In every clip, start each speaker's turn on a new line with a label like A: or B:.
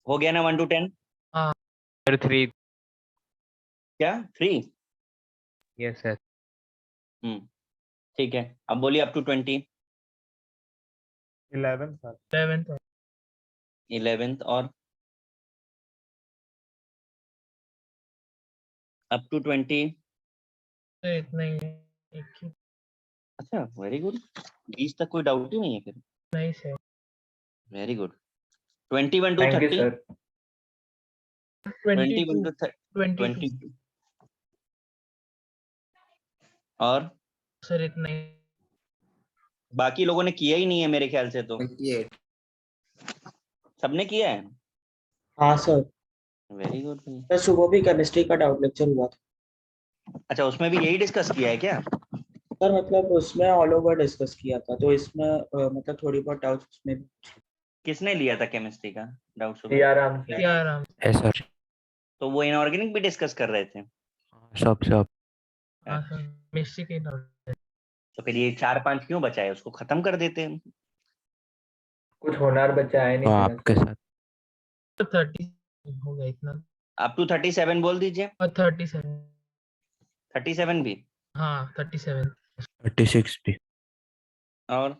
A: हो गया ना 1 to 10?
B: हाँ सर 3.
A: क्या 3?
B: Yes sir.
A: ठीक है, अब बोलिए up to 20.
C: 11 sir.
B: 11th.
A: 11th और अप टू 20.
B: इतना ही है. एक ही.
A: अच्छा, वेरी गुड. 20 तक कोई डाउट ही नहीं है फिर.
B: नहीं sir.
A: Very good. 21 to
C: thank you
A: 30.
C: Sir.
A: 21 to
B: 22.
A: 22. और
B: सर इतना ही.
A: बाकी लोगों ने किया ही नहीं है मेरे ख्याल से. तो
D: 28.
A: सबने किया है.
E: हाँ सर.
A: Very good.
E: सर सुबह भी केमिस्ट्री का डाउट लेक्चर हुआ था.
A: अच्छा, उसमें भी यही डिस्कस किया है क्या?
E: सर मतलब उसमें ऑल ओवर डिस्कस किया था, तो इसमें मतलब थोड़ी बहुत डाउट उसमें भी.
A: किसने लिया था केमिस्ट्री का डाउट सुबह?
C: सियाराम सर.
B: आराम.
F: है सर.
A: तो वो इनऑर्गेनिक भी डिस्कस कर रहे थे.
F: सब.
B: हाँ सर मिस्टेक ही डाउट.
A: तो फिर ये 4-5 क्यों बचा है? उसको खत्म कर देते हैं.
C: कुछ होनहार बच्चा आए
F: तो
C: नहीं
F: आपके
C: समझ.
F: साथ.
B: तो 30 हो गया इतना.
A: अप टू 37 बोल दीजिए.
B: और 37.
A: 37 भी.
B: हाँ 37.
F: 36 भी.
A: और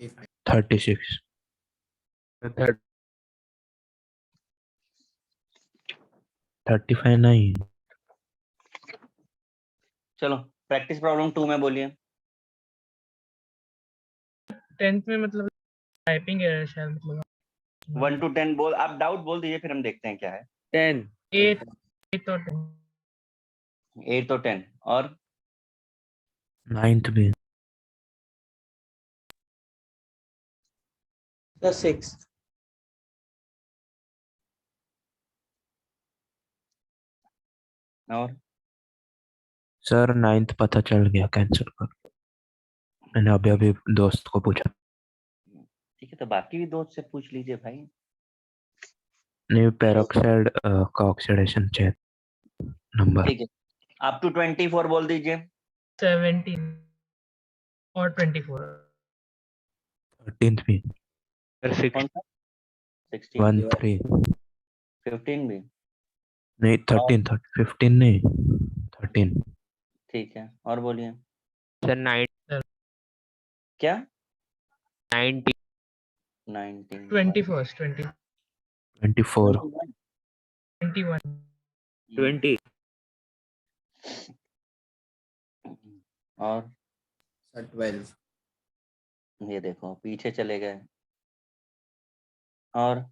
D: 35.
F: 36. 35 नहीं.
A: चलो प्रैक्टिस प्रॉब्लम 2 में बोलिए.
B: 10th में मतलब टाइपिंग एरर शायद मतलब.
A: 1 to 10 बोल. आप डाउट बोल दीजिए, फिर हम देखते हैं क्या है.
B: 10. 8 और 10.
A: 8 तो 10 और
F: 9th भी.
E: सर 6.
A: और
F: सर 9th पता चल गया, कैंसिल कर. मैंने अभी दोस्त को पूछा.
A: ठीक है, तो बाकी भी दोस्त से पूछ लीजिए भाई.
F: नहीं, पेरोक्साइड का ऑक्सीडेशन चेक नंबर.
A: ठीक है, अप टू 24 बोल दीजिए.
B: 17 और 24.
F: 13th भी.
A: कौन सा? 16.
F: 1 3.
A: 15 भी.
F: नहीं 13. 15 नहीं, 13.
A: ठीक है, और बोलिए.
B: सर 9.
A: क्या?
B: 19.
A: 19.
B: 21st.
F: 24.
B: 21.
A: 20. और
D: सर 12.
A: ये देखो पीछे चले गए. और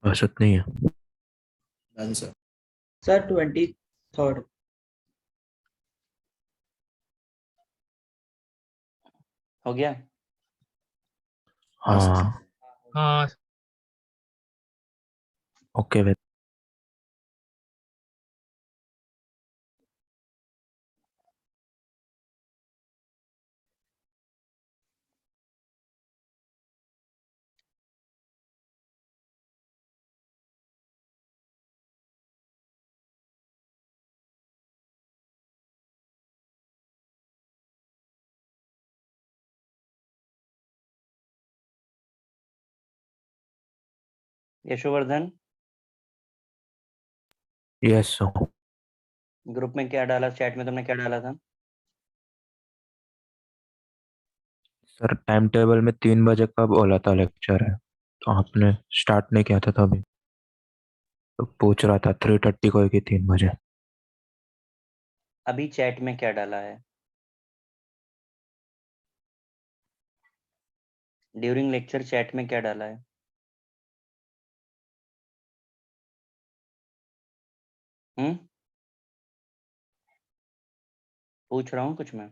F: बस उतनी है.
D: Done sir.
E: Sir 23rd.
A: हो गया.
F: हाँ.
B: हाँ
F: okay wait.
A: Yashovardhan,
F: yes sir.
A: Group में क्या डाला? चैट में तुमने क्या डाला था?
F: सर टाइम टेबल में 3 बजे का बोला था लेक्चर है, तो आपने स्टार्ट नहीं किया था तभी. तो पूछ रहा था 3:30 को कि 3 बजे.
A: अभी चैट में क्या डाला है? ड्यूरिंग लेक्चर चैट में क्या डाला है? पूछ रहा हूँ कुछ मैं.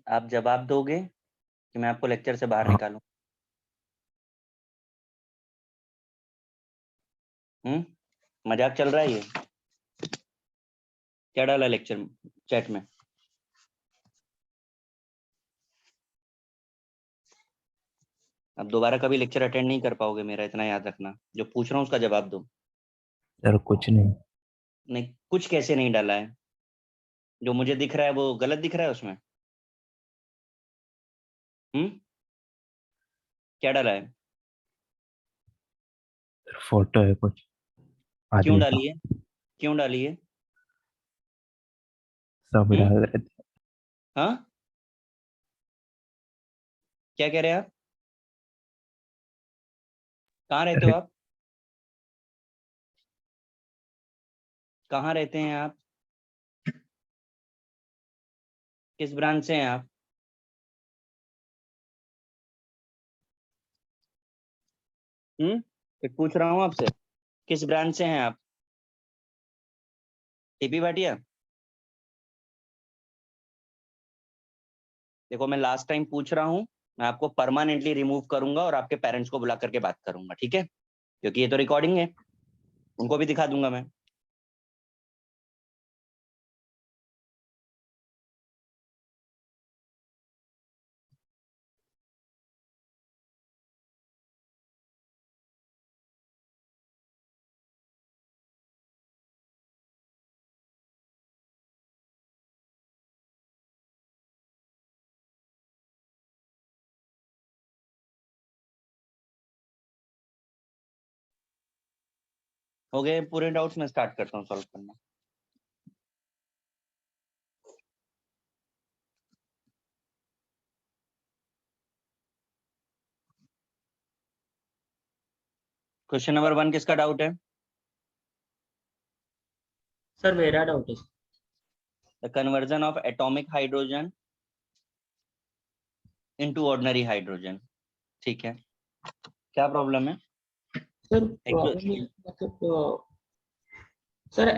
A: आप जवाब दोगे कि मैं आपको लेक्चर से बाहर
F: हाँ.
A: निकालूं? मजाक चल रहा है ये? क्या डाला लेक्चर चैट में? अब दोबारा कभी लेक्चर अटेंड नहीं कर पाओगे मेरा, इतना याद रखना. जो पूछ रहा हूँ उसका जवाब दो.
F: सर कुछ नहीं.
A: नहीं, कुछ कैसे नहीं डाला है? जो मुझे दिख रहा है वो गलत दिख रहा है उसमें? क्या डाला है?
F: फोटो है कुछ
A: क्यों
F: आदमी का,
A: डाली है? क्यों डाली है?
F: सब डाल रहे थे।
A: हाँ, क्या कह रहे हैं आप? कहाँ रहते हो आप? कहाँ रहते हैं आप? किस ब्रांच से हैं आप? फिर पूछ रहा हूँ आपसे, किस ब्रांच से हैं आप? टीपी भाटिया? देखो, मैं लास्ट टाइम पूछ रहा हूँ, मैं आपको परमानेंटली रिमूव करूंगा और आपके पेरेंट्स को बुला करके बात करूंगा, ठीक है? क्योंकि ये तो रिकॉर्डिंग है, उनको भी दिखा दूंगा मैं। हो गए पूरे डाउट्स? मैं स्टार्ट करता हूँ सॉल्व करना। क्वेश्चन नंबर 1 किसका डाउट है?
E: सर मेरा डाउट है।
A: The conversion of atomic hydrogen into ordinary hydrogen, ठीक है? क्या प्रॉब्लम है?
E: सर प्रॉब्लम ये मतलब sir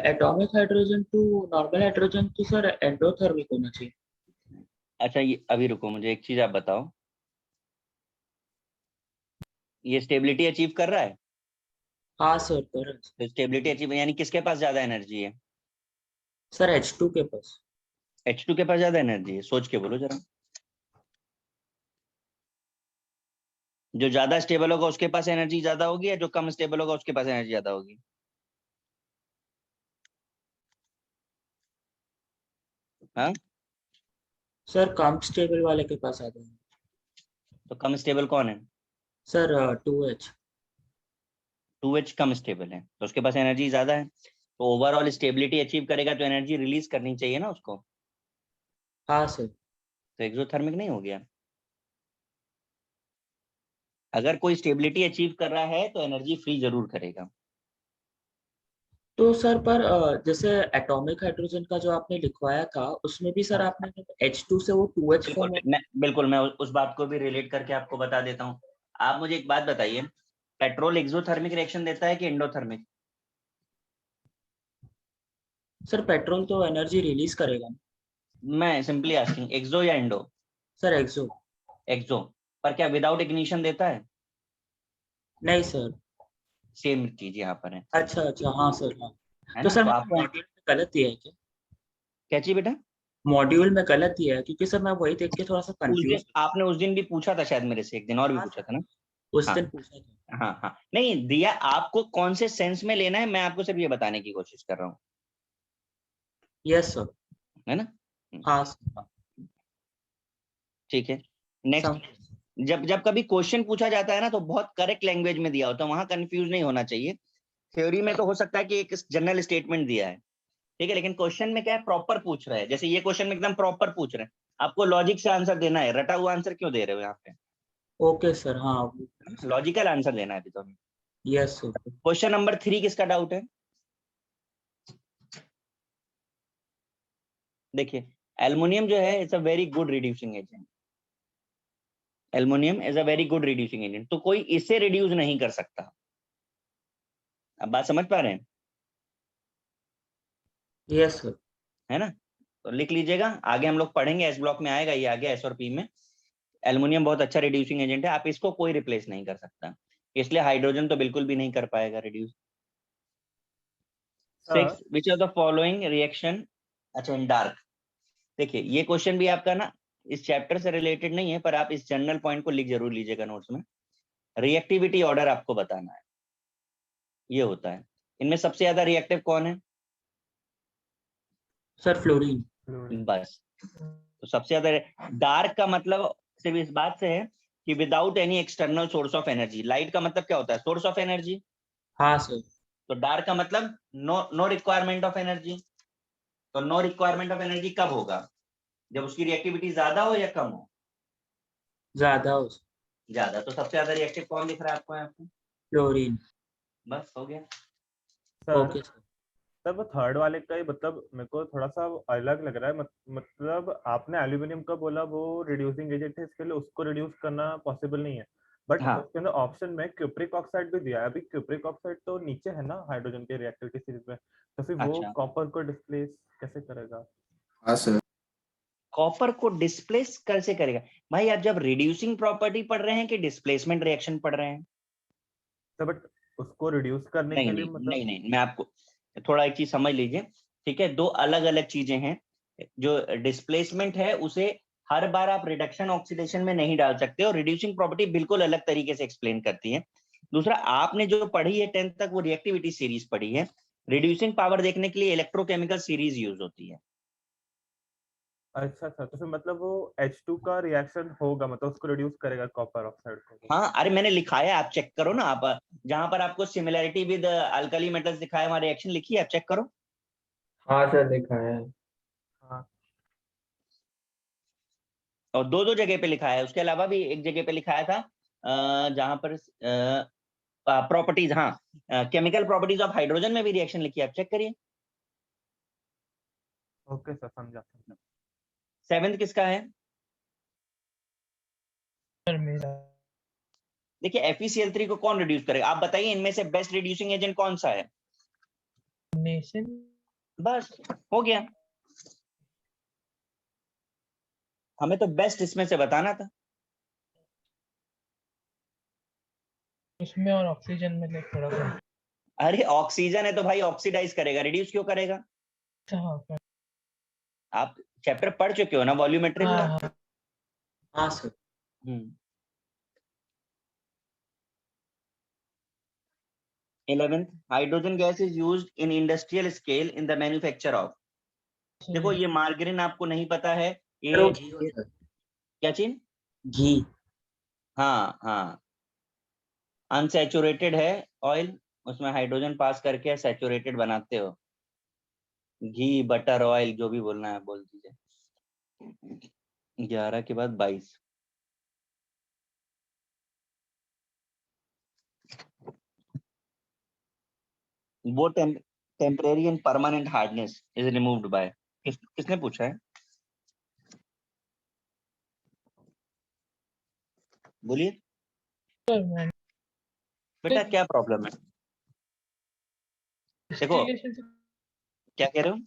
E: atomic hydrogen to normal hydrogen तो सर एंडोथर्मिक होना चाहिए।
A: अच्छा, ये अभी रुको, मुझे एक चीज आप बताओ, ये स्टेबिलिटी अचीव कर रहा है?
E: हाँ सर कर
A: तो स्टेबिलिटी अचीव यानी किसके पास ज्यादा एनर्जी है?
E: सर H2 के पास।
A: H2 के पास ज्यादा एनर्जी है? सोच के बोलो जरा। जो ज्यादा स्टेबल होगा उसके पास एनर्जी ज्यादा होगी, या जो कम स्टेबल होगा उसके पास एनर्जी ज्यादा होगी? हाँ,
E: सर कम स्टेबल वाले के पास आ जाएंगे।
A: तो कम स्टेबल कौन है?
E: Sir 2H।
A: 2H कम स्टेबल है, तो उसके पास एनर्जी ज्यादा है, तो ओवरऑल स्टेबिलिटी अचीव करेगा तो एनर्जी रिलीज करनी चाहिए ना उसको,
E: हाँ सर।
A: तो एक्सोथर्मिक नहीं हो गया? अगर कोई स्टेबिलिटी अचीव कर रहा है तो एनर्जी फ्री जरूर करेगा।
E: तो सर पर जैसे एटॉमिक हाइड्रोजन का जो आपने लिखवाया था उसमें भी सर आपने H2 से वो 2H फॉर्म।
A: बिल्कुल मैं उस बात को भी रिलेट करके आपको बता देता हूँ। आप मुझे एक बात बताइए, पेट्रोल एक्सोथर्मिक रिएक्शन देता है कि एंडोथर्मिक?
E: सर पेट्रोल तो एनर्जी रिलीज करेगा।
A: मैं सिंपली आस्किंग, एक्सो या एंडो?
E: सर एक्सो।
A: एक्सो। पर क्या विदाउट इग्निशन देता है?
E: नहीं सर।
A: सेम चीज यहाँ पर है
E: अच्छा अच्छा हाँ सर हाँ।
A: है
E: तो
A: ना?
E: सर
A: तो
E: मैंने
A: आपको
E: मॉड्यूल में गलत दिया है क्या?
A: क्या चाहिए बेटा?
E: मॉड्यूल में गलत दिया है क्योंकि सर मैं वही देख के थोड़ा सा
A: उस दिन
E: कंफ्यूज।
A: आपने उस दिन भी पूछा था शायद मेरे से, एक दिन और भी
E: हाँ
A: पूछा
E: सर
A: था ना?
E: उस
A: हाँ
E: दिन पूछा था।
A: हाँ हाँ, नहीं दिया, आपको कौन से सेंस में लेना है मैं आपको सिर्फ ये बताने की कोशिश कर रहा हूँ,
E: यस सर।
A: है ना?
E: हाँ सर हाँ।
A: ठीक है, नेक्स्ट। जब जब कभी क्वेश्चन पूछा जाता है ना तो बहुत करेक्ट लैंग्वेज में दिया होता है, वहां कंफ्यूज नहीं होना चाहिए। थ्योरी में तो हो सकता है कि एक जनरल स्टेटमेंट दिया है, ठीक है, लेकिन क्वेश्चन में क्या है, प्रॉपर पूछ रहा है। जैसे ये क्वेश्चन में एकदम प्रॉपर पूछ रहे हैं, आपको लॉजिक से आंसर देना है, रटा हुआ आंसर क्यों दे रहे हो यहाँ पे?
E: ओके सर हाँ।
A: लॉजिकल आंसर देना है अभी तो।
E: Yes sir.
A: क्वेश्चन नंबर 3 किसका डाउट है? देखिए, एल्युमिनियम जो है it's a very good reducing agent. Aluminium is a very good reducing agent, तो कोई इसे रिड्यूस नहीं कर सकता। अब बात समझ पा रहे हैं?
E: Yes sir.
A: है ना? तो लिख लीजिएगा, आगे हम लोग पढ़ेंगे, एस ब्लॉक में आएगा ये, आगे एस और पी में। एल्युमिनियम बहुत अच्छा रिड्यूसिंग एजेंट है, आप इसको कोई रिप्लेस नहीं कर सकता, इसलिए हाइड्रोजन तो बिल्कुल भी नहीं कर पाएगा reduce. 6 which of the following reaction, अच्छा इन डार्क। देखिए ये क्वेश्चन भी आपका ना इस चैप्टर से रिलेटेड नहीं है, पर आप इस जनरल पॉइंट को लिख जरूर लीजिएगा नोट्स में। रिएक्टिविटी ऑर्डर आपको बताना है, ये होता है। इनमें सबसे ज्यादा रिएक्टिव कौन है?
E: Sir fluorine.
A: बस, तो सबसे ज्यादा डार्क का मतलब सिर्फ इस बात से है कि without any external source of energy. Light का मतलब क्या होता है? Source of energy.
E: हाँ सर।
A: तो डार्क का मतलब नो रिक्वायरमेंट ऑफ एनर्जी। तो नो रिक्वायरमेंट ऑफ एनर्जी कब होगा? जब उसकी रिएक्टिविटी ज्यादा हो या कम हो?
E: ज्यादा हो सर।
A: ज्यादा। तो सबसे ज्यादा रिएक्टिव कौन दिख रहा है आपको यहाँ पे?
E: क्लोरीन।
A: बस हो गया।
G: Sir
E: okay sir.
G: सर वो थर्ड वाले का ही मतलब मेरे को थोड़ा सा अलग लग रहा है। मतलब आपने एल्यूमिनियम का बोला वो रिड्यूसिंग एजेंट है, इसके लिए उसको रिड्यूस करना पॉसिबल नहीं है, बट
A: हाँ।
G: उसके अंदर ऑप्शन में क्यूप्रिक ऑक्साइड भी दिया है। अभी क्यूप्रिक ऑक्साइड तो नीचे है ना हाइड्रोजन के रिएक्टिविटी सीरीज में, तो फिर वो
A: अच्छा।
G: कॉपर को डिस्प्लेस कैसे करेगा?
D: हाँ सर।
A: कॉपर को डिस्प्लेस कैसे करेगा? भाई आप जब रिड्यूसिंग प्रॉपर्टी पढ़ रहे हैं कि डिस्प्लेसमेंट रिएक्शन पढ़ रहे हैं?
G: तो बट उसको रिड्यूस करने
A: नहीं
G: के लिए
A: नहीं
G: मतलब
A: नहीं नहीं, मैं आपको थोड़ा एक चीज समझ लीजिए, ठीक है? दो अलग अलग चीजें हैं। जो डिस्प्लेसमेंट है उसे हर बार आप रिडक्शन ऑक्सीडेशन में नहीं डाल सकते, और रिड्यूसिंग प्रॉपर्टी बिल्कुल अलग तरीके से एक्सप्लेन करती है। दूसरा, आपने जो पढ़ी है 10th तक, वो रिएक्टिविटी सीरीज पढ़ी है। रिड्यूसिंग पावर देखने के लिए इलेक्ट्रोकेमिकल सीरीज यूज होती है।
G: अच्छा अच्छा, तो फिर मतलब वो H2 का रिएक्शन होगा, मतलब उसको रिड्यूस करेगा कॉपर ऑक्साइड को।
A: हाँ, अरे मैंने लिखा है, आप चेक करो ना। आप जहां पर आपको सिमिलैरिटी विद अल्कली मेटल्स दिखाया, वहां रिएक्शन लिखी है, आप चेक करो।
C: हाँ सर लिखा है।
G: हाँ
A: और दो दो जगह पे लिखा है, उसके अलावा भी एक जगह पे लिखाया था जहां पर प्रॉपर्टीज, हाँ, केमिकल प्रॉपर्टीज ऑफ हाइड्रोजन में भी रिएक्शन लिखी है, आप चेक करिए।
G: ओके सर, समझा समझा।
A: 7th किसका है?
B: सर मेरा।
A: देखिए, FeCl3 को कौन रिड्यूस करेगा? आप बताइए, इनमें से बेस्ट रिड्यूसिंग एजेंट कौन सा है?
B: नेशन।
A: बस हो गया। हमें तो बेस्ट इसमें से बताना था।
B: उसमें और ऑक्सीजन में लाइक थोड़ा सा।
A: अरे ऑक्सीजन है तो भाई ऑक्सीडाइज करेगा, रिड्यूस क्यों करेगा?
B: हाँ
A: आप चैप्टर पढ़ चुके हो ना वॉल्यूमेट्री
B: हाँ
A: में?
B: हाँ।
E: हाँ sir.
A: 11th, hydrogen gas is used in industrial scale in the manufacture of. देखो, ये मार्गरीन आपको नहीं पता है,
E: सर वो
A: ये
E: घी होता है।
A: क्या चीज?
E: घी।
A: हाँ हाँ, अनसैचुरेटेड है ऑयल, उसमें हाइड्रोजन पास करके सैचुरेटेड बनाते हो। घी, बटर, ऑयल, जो भी बोलना है बोल दीजिए। 11 के बाद 22। वो temporary and permanent hardness is removed by. किसने पूछा है? बोलिए
B: सर मैं
A: बेटा, क्या प्रॉब्लम है? देखो,
B: डिस्टिलेशन से
A: क्या कह रहे हो?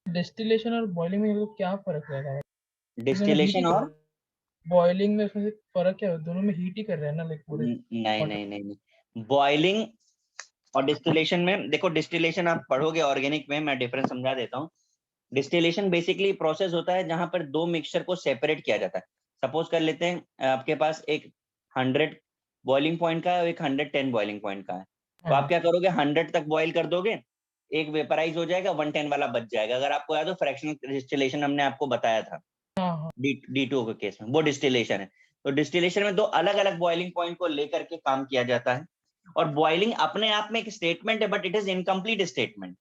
B: डिस्टिलेशन और बॉइलिंग में मतलब क्या फर्क रहेगा?
A: डिस्टिलेशन और
B: बॉइलिंग में उसमें से फर्क क्या है? दोनों में हीट ही कर रहे हैं ना, लाइक पूरे।
A: नहीं नहीं नहीं नहीं, बॉइलिंग और डिस्टिलेशन में देखो, डिस्टिलेशन आप पढ़ोगे ऑर्गेनिक में, मैं डिफरेंस समझा देता हूँ। डिस्टिलेशन बेसिकली प्रोसेस होता है जहां पर दो मिक्सचर को सेपरेट किया जाता है। सपोज कर लेते हैं आपके पास एक 100 बॉइलिंग पॉइंट का है और एक 110 बॉइलिंग पॉइंट का है। तो आप क्या करोगे? 100 तक बॉइल कर दोगे, एक वेपराइज हो जाएगा, 110 वाला बच जाएगा। अगर आपको याद हो, फ्रैक्शनल डिस्टिलेशन हमने आपको बताया था D2O के केस में, वो डिस्टिलेशन है। तो डिस्टिलेशन में दो अलग अलग बॉइलिंग पॉइंट को लेकर के काम किया जाता है। और बॉइलिंग अपने आप में एक स्टेटमेंट है, but it is incomplete statement.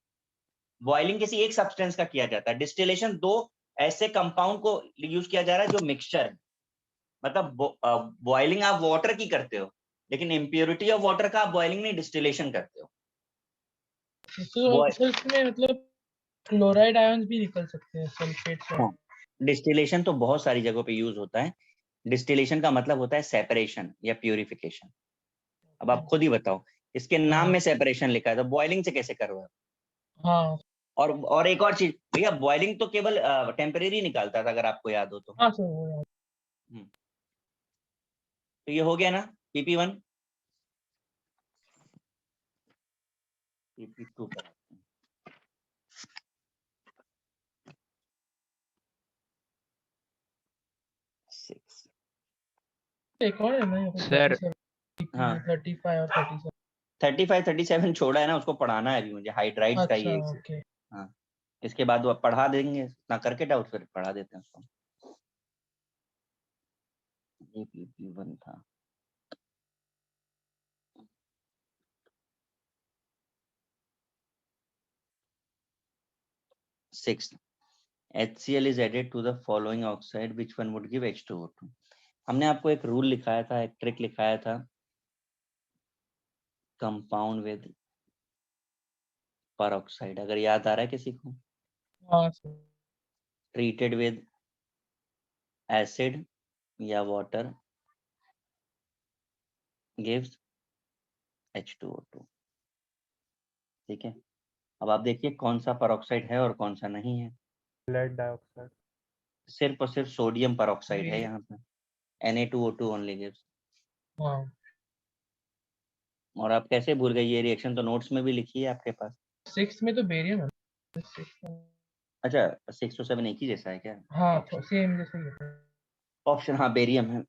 A: Boiling किसी एक सब्सटेंस का किया जाता है, डिस्टिलेशन दो ऐसे कंपाउंड को यूज किया जा रहा है जो मिक्सचर है। मतलब बॉइलिंग आप वाटर की करते हो, लेकिन इम्प्योरिटी ऑफ वाटर का आप बॉइलिंग नहीं, डिस्टिलेशन करते हो।
B: तो इसमें मतलब क्लोराइड आयंस भी निकल सकते हैं, सल्फेट से।
A: डिस्टिलेशन तो बहुत सारी जगहों पे यूज होता है। डिस्टिलेशन का मतलब होता है सेपरेशन या प्यूरिफिकेशन। अब आप खुद ही बताओ, इसके नाम में सेपरेशन लिखा है, तो बॉइलिंग से कैसे करोगे?
B: हाँ
A: और एक और चीज भैया, बॉइलिंग तो केवल टेम्परेरी निकालता था, अगर आपको याद हो तो।
B: हाँ सर वो याद।
A: तो ये हो गया ना PP1। PP2 पर आते हैं।
B: एक और है ना
F: सर।
A: हाँ,
B: 35 और 37।
A: 35 37 छोड़ा है ना, उसको पढ़ाना है अभी मुझे, हाइड्राइड्स का
B: अच्छा
A: ये।
B: ओके।
A: हाँ, इसके बाद वो पढ़ा देंगे ना, करके डाउट फिर पढ़ा देते हैं उसको। ये PP1 था। Sixth, HCl is added to the following oxide, which one would give H2O2? हमने आपको एक रूल लिखाया था, एक ट्रिक लिखाया था, कंपाउंड विद peroxide, अगर याद आ रहा है किसी को?
B: हाँ सर।
A: ट्रीटेड विद एसिड या वाटर गिव्स H2O2। ठीक है, अब आप देखिए कौन सा peroxide है और कौन सा नहीं है।
G: Lead dioxide.
A: सिर्फ और सिर्फ सोडियम peroxide है
B: ये-
A: यहाँ पे, Na2O2 only gives।
B: हाँ
A: और आप कैसे भूल गए? ये रिएक्शन तो नोट्स में भी लिखी है आपके पास।
B: 6 में तो बेरियम है।
A: अच्छा, 6 to 7 एक ही जैसा है क्या?
B: हाँ सेम जैसे ही है।
A: ऑप्शन हाँ बेरियम है,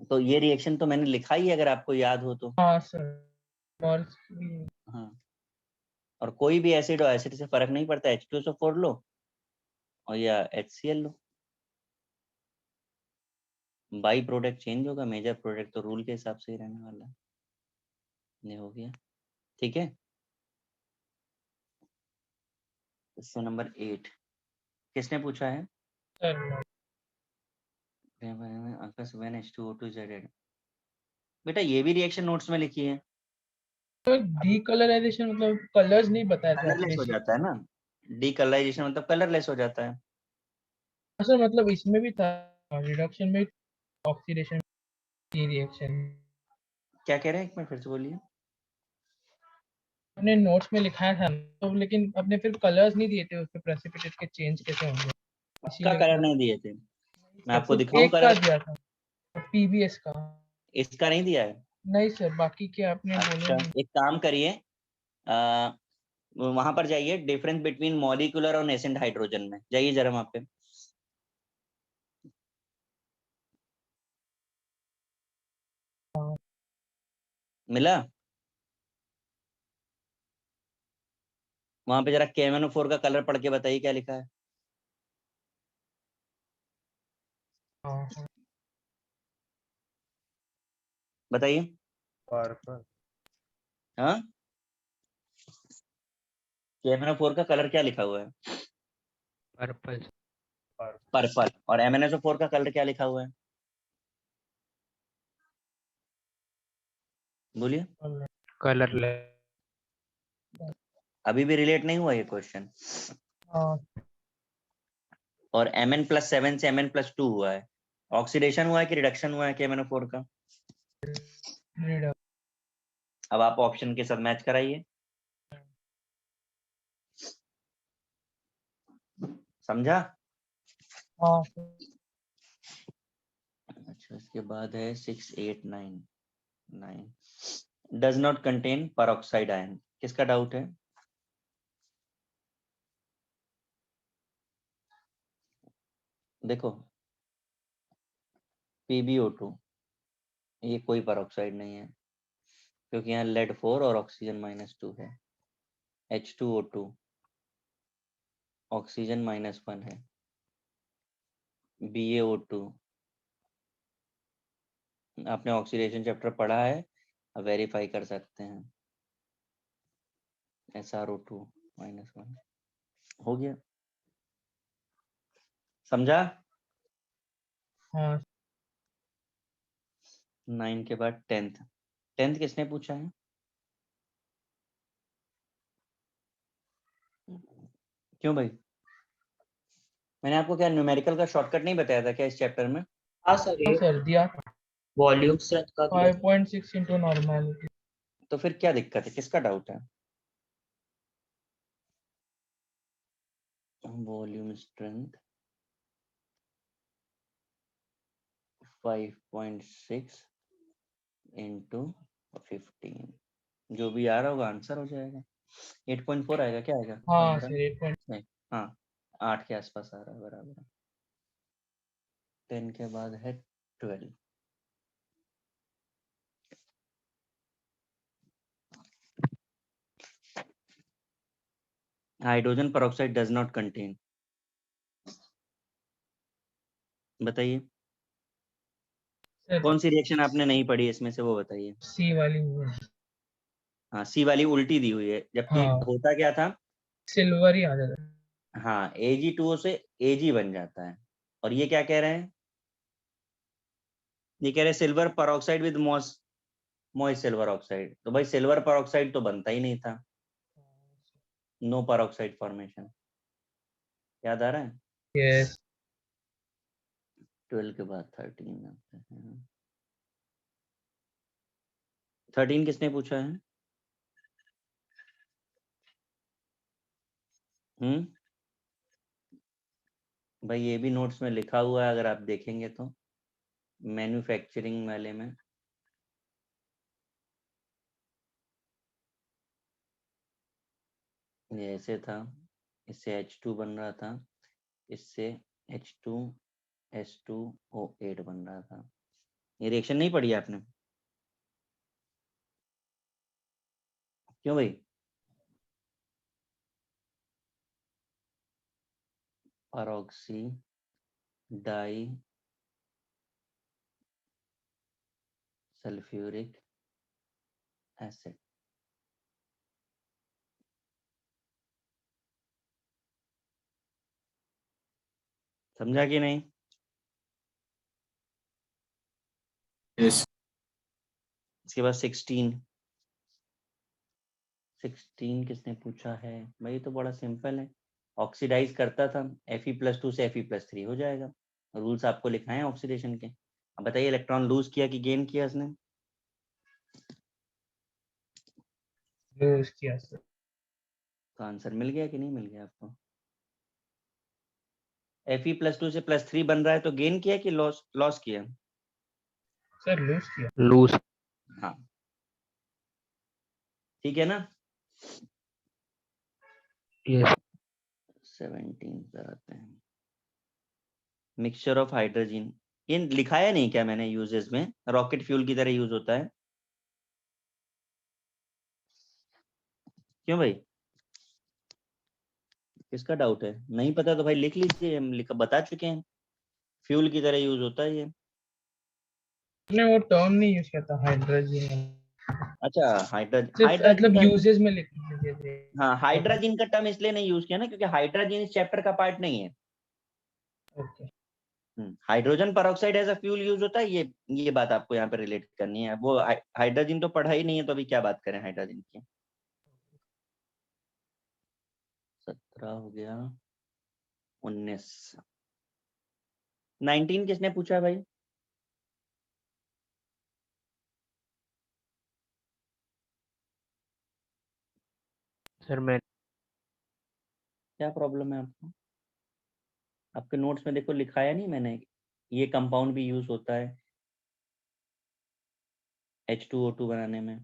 A: तो ये रिएक्शन तो मैंने लिखा ही है अगर आपको याद हो तो।
B: हाँ सर। और
A: हाँ, और कोई भी एसिड हो, एसिड से फर्क नहीं पड़ता, H2SO4 लो और या HCl low, by product change होगा, मेजर प्रोडक्ट तो रूल के हिसाब से ही रहने वाला है। ये हो गया, ठीक है। क्वेश्चन नंबर 8 किसने पूछा है?
B: Sir
A: Akash when H2O2 is added। बेटा ये भी रिएक्शन नोट्स में लिखी है।
B: डीकलराइजेशन मतलब कलर्स नहीं बताया था
A: कलरलेस हो
B: आपने।
A: जाता है ना, डीकलराइजेशन मतलब कलरलेस हो जाता है।
B: सर मतलब इसमें भी था रिडक्शन में ऑक्सीडेशन की रिएक्शन।
A: क्या कह रहे हैं, एक मिनट फिर से बोलिए।
B: अपने नोट्स में लिखाया था तो, लेकिन अपने फिर कलर्स नहीं दिए थे उसके प्रेसिपिटेट के चेंज कैसे होंगे
A: इसका कलर नहीं दिए थे, मैं आपको
B: सिर्फ
A: दिखाऊं
B: एक का
A: कलर?
B: दिया था पीबीएस का।
A: इसका नहीं दिया है।
B: नहीं सर बाकी के आपने बोले
A: अच्छा,
B: नहीं।
A: एक काम करिए, वहां पर जाइए, डिफरेंस बिटवीन मॉलिक्यूलर और नेसेंट हाइड्रोजन में जाइए जरा वहां पे। मिला? वहां पे जरा KMnO4 का कलर पढ़ के बताइए क्या लिखा है।
B: हाँ
A: बताइए।
G: पर्पल।
A: हाँ, KMnO4 का कलर क्या लिखा हुआ है?
F: पर्पल।
A: पर्पल। और MnSO4 का कलर क्या लिखा हुआ है? बोलिए।
F: कलरलेस।
A: अभी भी रिलेट नहीं हुआ ये क्वेश्चन।
B: हाँ
A: और Mn+7 से Mn+2 हुआ है, ऑक्सीडेशन हुआ है कि रिडक्शन हुआ है KMnO4 का?
B: रीडर।
A: अब आप ऑप्शन के साथ मैच कराइए, समझा?
B: हाँ
A: अच्छा, इसके बाद है 6, 8, 9। 9 does not contain peroxide ion, किसका डाउट है? देखो PbO2 ये कोई peroxide नहीं है, क्योंकि यहाँ lead-4 और ऑक्सीजन -2 है। H2O2 ऑक्सीजन -1 है। BaO2 आपने ऑक्सीडेशन चैप्टर पढ़ा है, वेरीफाई कर सकते हैं। SrO2 -1 हो गया, समझा?
B: हाँ
A: 9 के बाद 10th किसने पूछा है? क्यों भाई, मैंने आपको क्या न्यूमेरिकल का शॉर्टकट नहीं बताया था क्या इस चैप्टर में?
E: हाँ सर ये
B: सर दिया
E: वॉल्यूम स्ट्रेंथ का दिया था।
B: 5.6 इंटू नॉर्मैलिटी।
A: तो फिर क्या दिक्कत है, किसका डाउट है? वॉल्यूम स्ट्रेंथ 5.6 इंटू 15, जो भी आ रहा होगा आंसर हो जाएगा। 8.4 आएगा, क्या आएगा?
B: हाँ
A: बराबर?
B: सर 8.
A: नहीं, हाँ 8 के आसपास आ रहा है, बराबर। 10 के बाद है 12। Hydrogen peroxide does not contain, बताइए।
B: सर
A: कौन सी रिएक्शन आपने नहीं पढ़ी इसमें से वो बताइए।
B: सी वाली वो,
A: हाँ, सी वाली उल्टी दी हुई है, जबकि
B: हाँ
A: होता क्या था।
B: सिल्वर ही आ जाता है।
A: हाँ, Ag2O से Ag बन जाता है। और ये क्या कह रहे हैं, ये कह रहे हैं silver peroxide with moist silver oxide. तो भाई सिल्वर परऑक्साइड तो बनता ही नहीं था, नो परऑक्साइड फॉर्मेशन। याद आ रहा है।
B: यस
A: 12 के बाद 13 आते हैं। 13 किसने पूछा है? भाई ये भी नोट्स में लिखा हुआ है, अगर आप देखेंगे तो मैन्युफैक्चरिंग वाले में। ये ऐसे था, इससे H2 बन रहा था, इससे H2S2O8 बन रहा था। ये रिएक्शन नहीं पढ़ी आपने? क्यों भाई? Peroxy di sulphuric acid. समझा कि नहीं?
D: Yes.
A: इसके बाद 16 किसने पूछा है? भाई तो बड़ा सिंपल है, ऑक्सीडाइज करता था, Fe+2 से Fe+3 हो जाएगा। रूल्स आपको लिखाए हैं ऑक्सीडेशन के। अब बताइए इलेक्ट्रॉन लूज किया कि गेन किया इसने?
B: लूज किया सर।
A: तो आंसर मिल गया कि नहीं मिल गया आपको? Fe+2 से +3 बन रहा है तो गेन किया कि लॉस किया?
B: सर लूज किया।
F: लूज।
A: हाँ, ठीक है ना।
F: यस
A: 17 पर आते हैं। मिक्सचर ऑफ हाइड्रोजन, ये लिखाया नहीं क्या मैंने यूजेस में? रॉकेट फ्यूल की तरह यूज होता है। क्यों भाई, किसका डाउट है? नहीं पता तो भाई लिख लीजिए, हम बता चुके हैं, फ्यूल की तरह यूज होता है ये।
B: आपने वो टर्म नहीं यूज किया था हाइड्रोजन,
A: अच्छा,
B: सिर्फ
A: हाइड्रोजन
B: मतलब
A: का।
B: यूजेस में लिख लीजिए थे।
A: हाँ, हाइड्रोजन का टर्म इसलिए नहीं यूज किया ना क्योंकि हाइड्रोजन इस चैप्टर का पार्ट नहीं है।
B: Okay
A: hydrogen peroxide as a fuel use होता है, ये बात आपको यहाँ पे रिलेट करनी है। वो हाइड्रोजन तो पढ़ा ही नहीं है, तो अभी क्या बात करें हाइड्रोजन की। 17 हो गया, 19, 19 किसने पूछा भाई?
F: सर मैं
A: क्या प्रॉब्लम है आपको? आपके नोट्स में देखो लिखाया नहीं मैंने, ये कंपाउंड भी यूज होता है H2O2 बनाने में।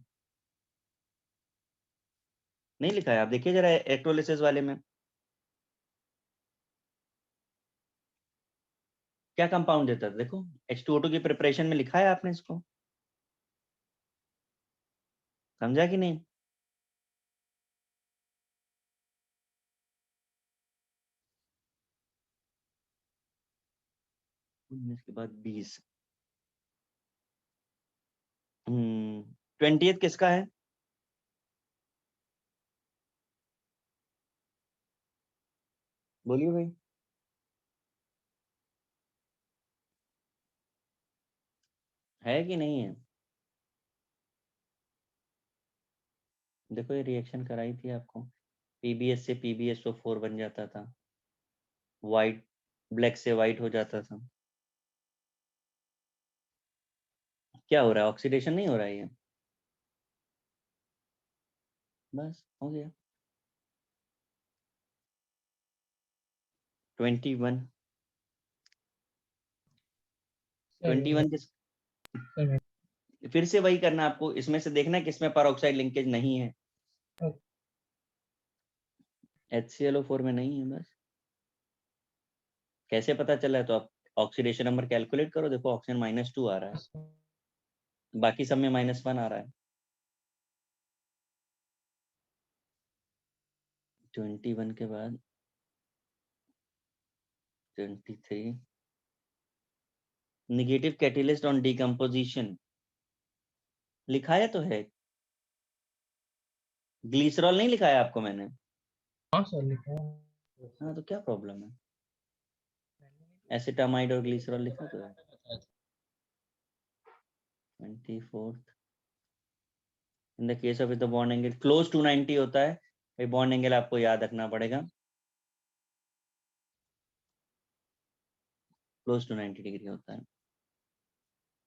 A: नहीं लिखा है? आप देखिए जरा इलेक्ट्रोलिसिस वाले में क्या कंपाउंड देता था, देखो H2O2 की प्रिपरेशन में लिखा है आपने इसको, समझा कि नहीं? इसके बाद 20, 20th किसका है? बोलिए भाई। है कि नहीं है? देखो ये रिएक्शन कराई थी आपको, PbS से PbSO4 बन जाता था, वाइट ब्लैक से वाइट हो जाता था। क्या हो रहा है, ऑक्सीडेशन नहीं हो रहा है ये? बस हो गया। 21,
B: सर
A: 21 किस,
B: सर
A: फिर से वही करना आपको, इसमें से देखना किसमें परऑक्साइड लिंकेज नहीं है। HClO4 में नहीं है बस। कैसे पता चला? तो आप ऑक्सीडेशन नंबर कैलकुलेट करो, देखो ऑक्सीजन -2 आ रहा है, बाकी सब में -1 आ रहा है। 21 के बाद 23, नेगेटिव कैटेलिस्ट ऑन डिकम्पोजिशन लिखाया तो है। ग्लिसरॉल नहीं लिखाया आपको मैंने?
B: हाँ सर लिखा है।
A: हाँ तो क्या प्रॉब्लम है? एसिटामाइड और ग्लिसरॉल लिखा तो है। 24th in the case of the bond angle close to 90 होता है भाई, बॉन्ड एंगल आपको याद रखना पड़ेगा, क्लोज टू 90 डिग्री होता है।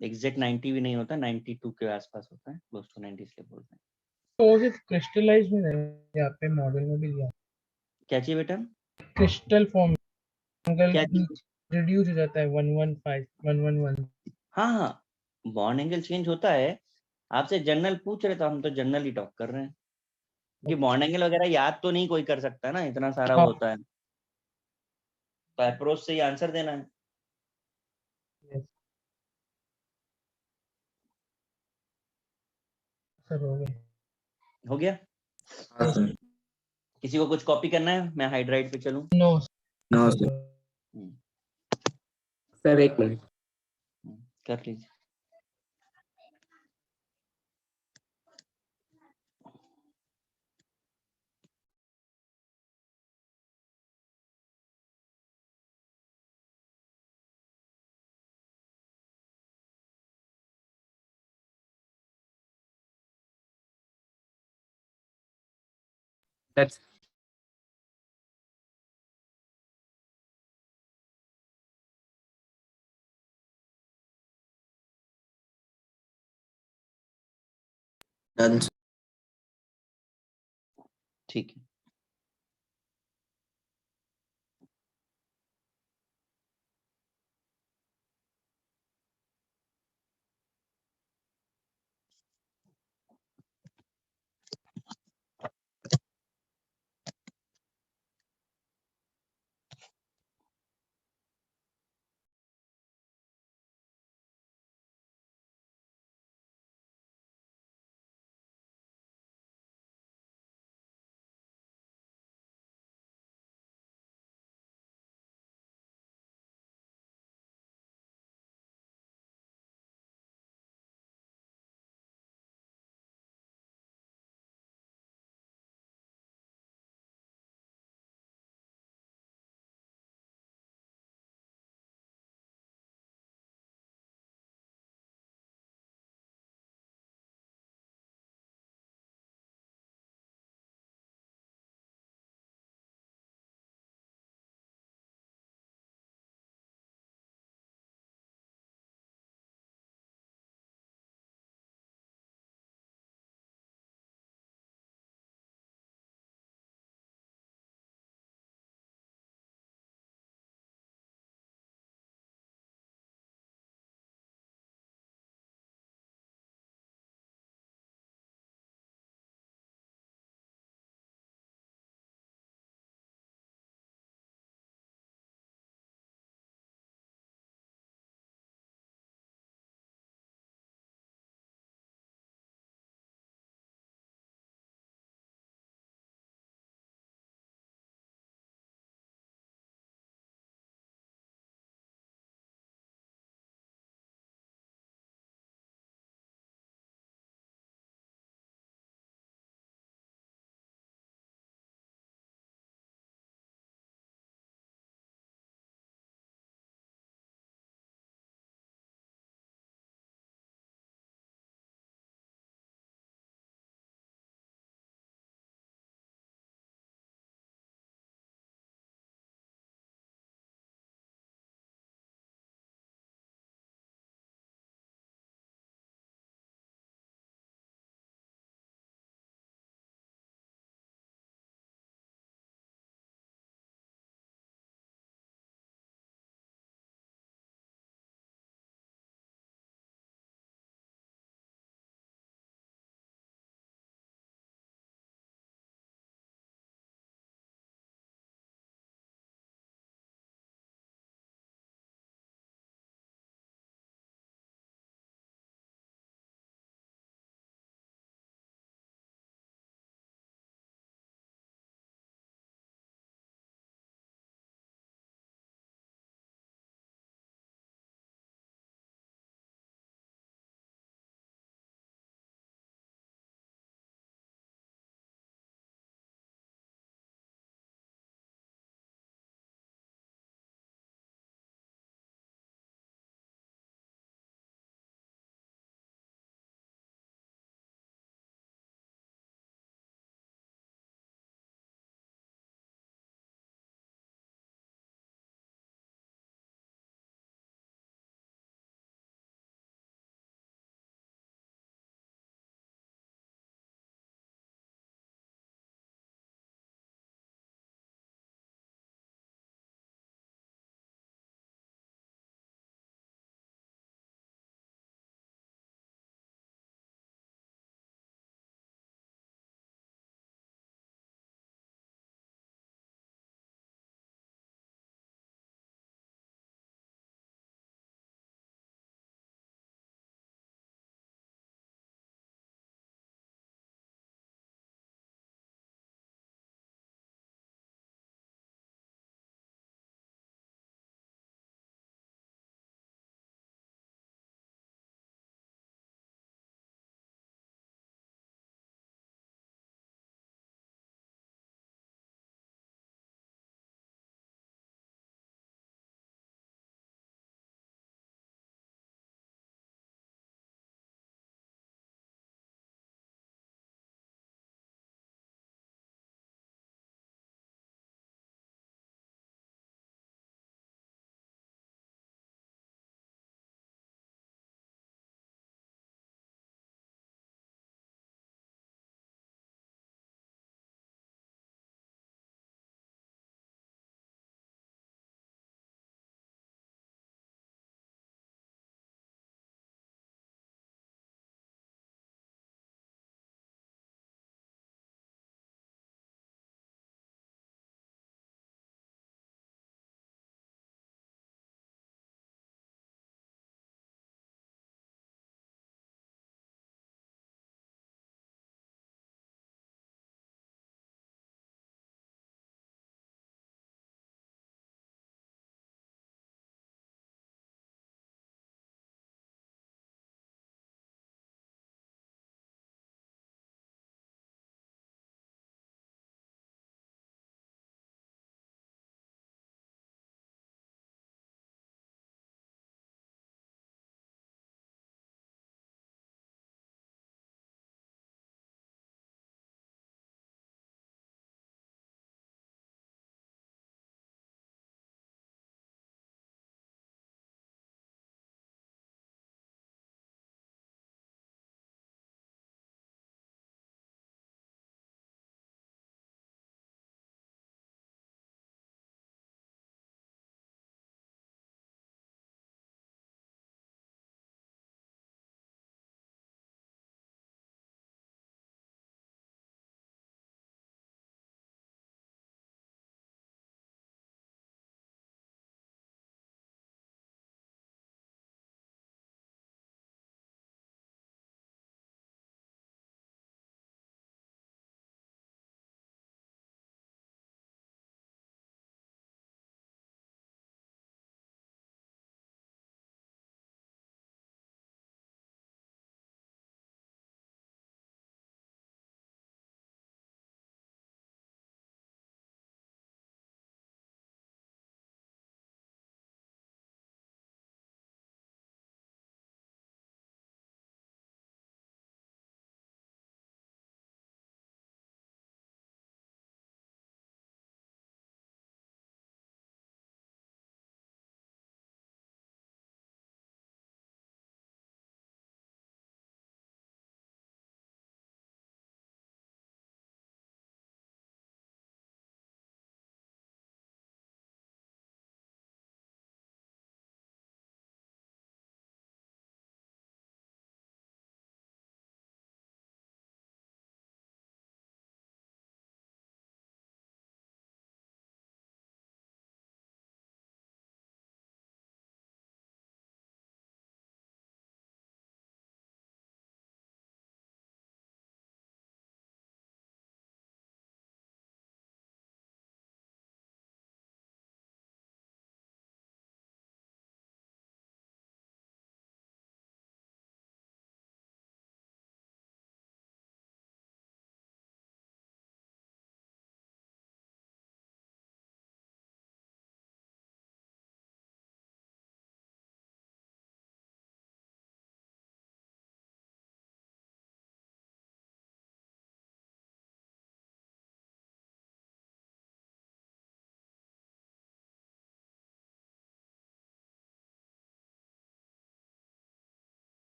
A: एग्जैक्ट 90 भी नहीं होता, 92 के आसपास होता है, क्लोज टू 90 इसलिए बोलते हैं।
B: तो वो सिर्फ क्रिस्टलाइज में नहीं, यहाँ पे मॉडल में भी दिया
A: क्या चाहिए बेटा?
B: क्रिस्टल फॉर्म एंगल
A: क्या चीज?
B: रिड्यूस हो जाता है 115 111।
A: हाँ हाँ बॉन्ड एंगल चेंज होता है। आपसे जनरल पूछ रहे तो हम तो जनरल ही टॉक कर रहे हैं, कि बॉन्ड एंगल वगैरह याद तो नहीं कोई कर सकता ना, इतना सारा वो
B: हाँ
A: होता है, तो अप्रोच से ही आंसर देना है।
B: yes, सर हो गए।
A: हो गया?
D: हाँ सर।
A: किसी को कुछ कॉपी करना है? मैं हाइड्राइट पे चलूं?
B: No
D: no sir.
A: Hmm,
C: sir एक मिनट।
A: कर लीजिए।
C: That's
D: done.
A: ठीक है।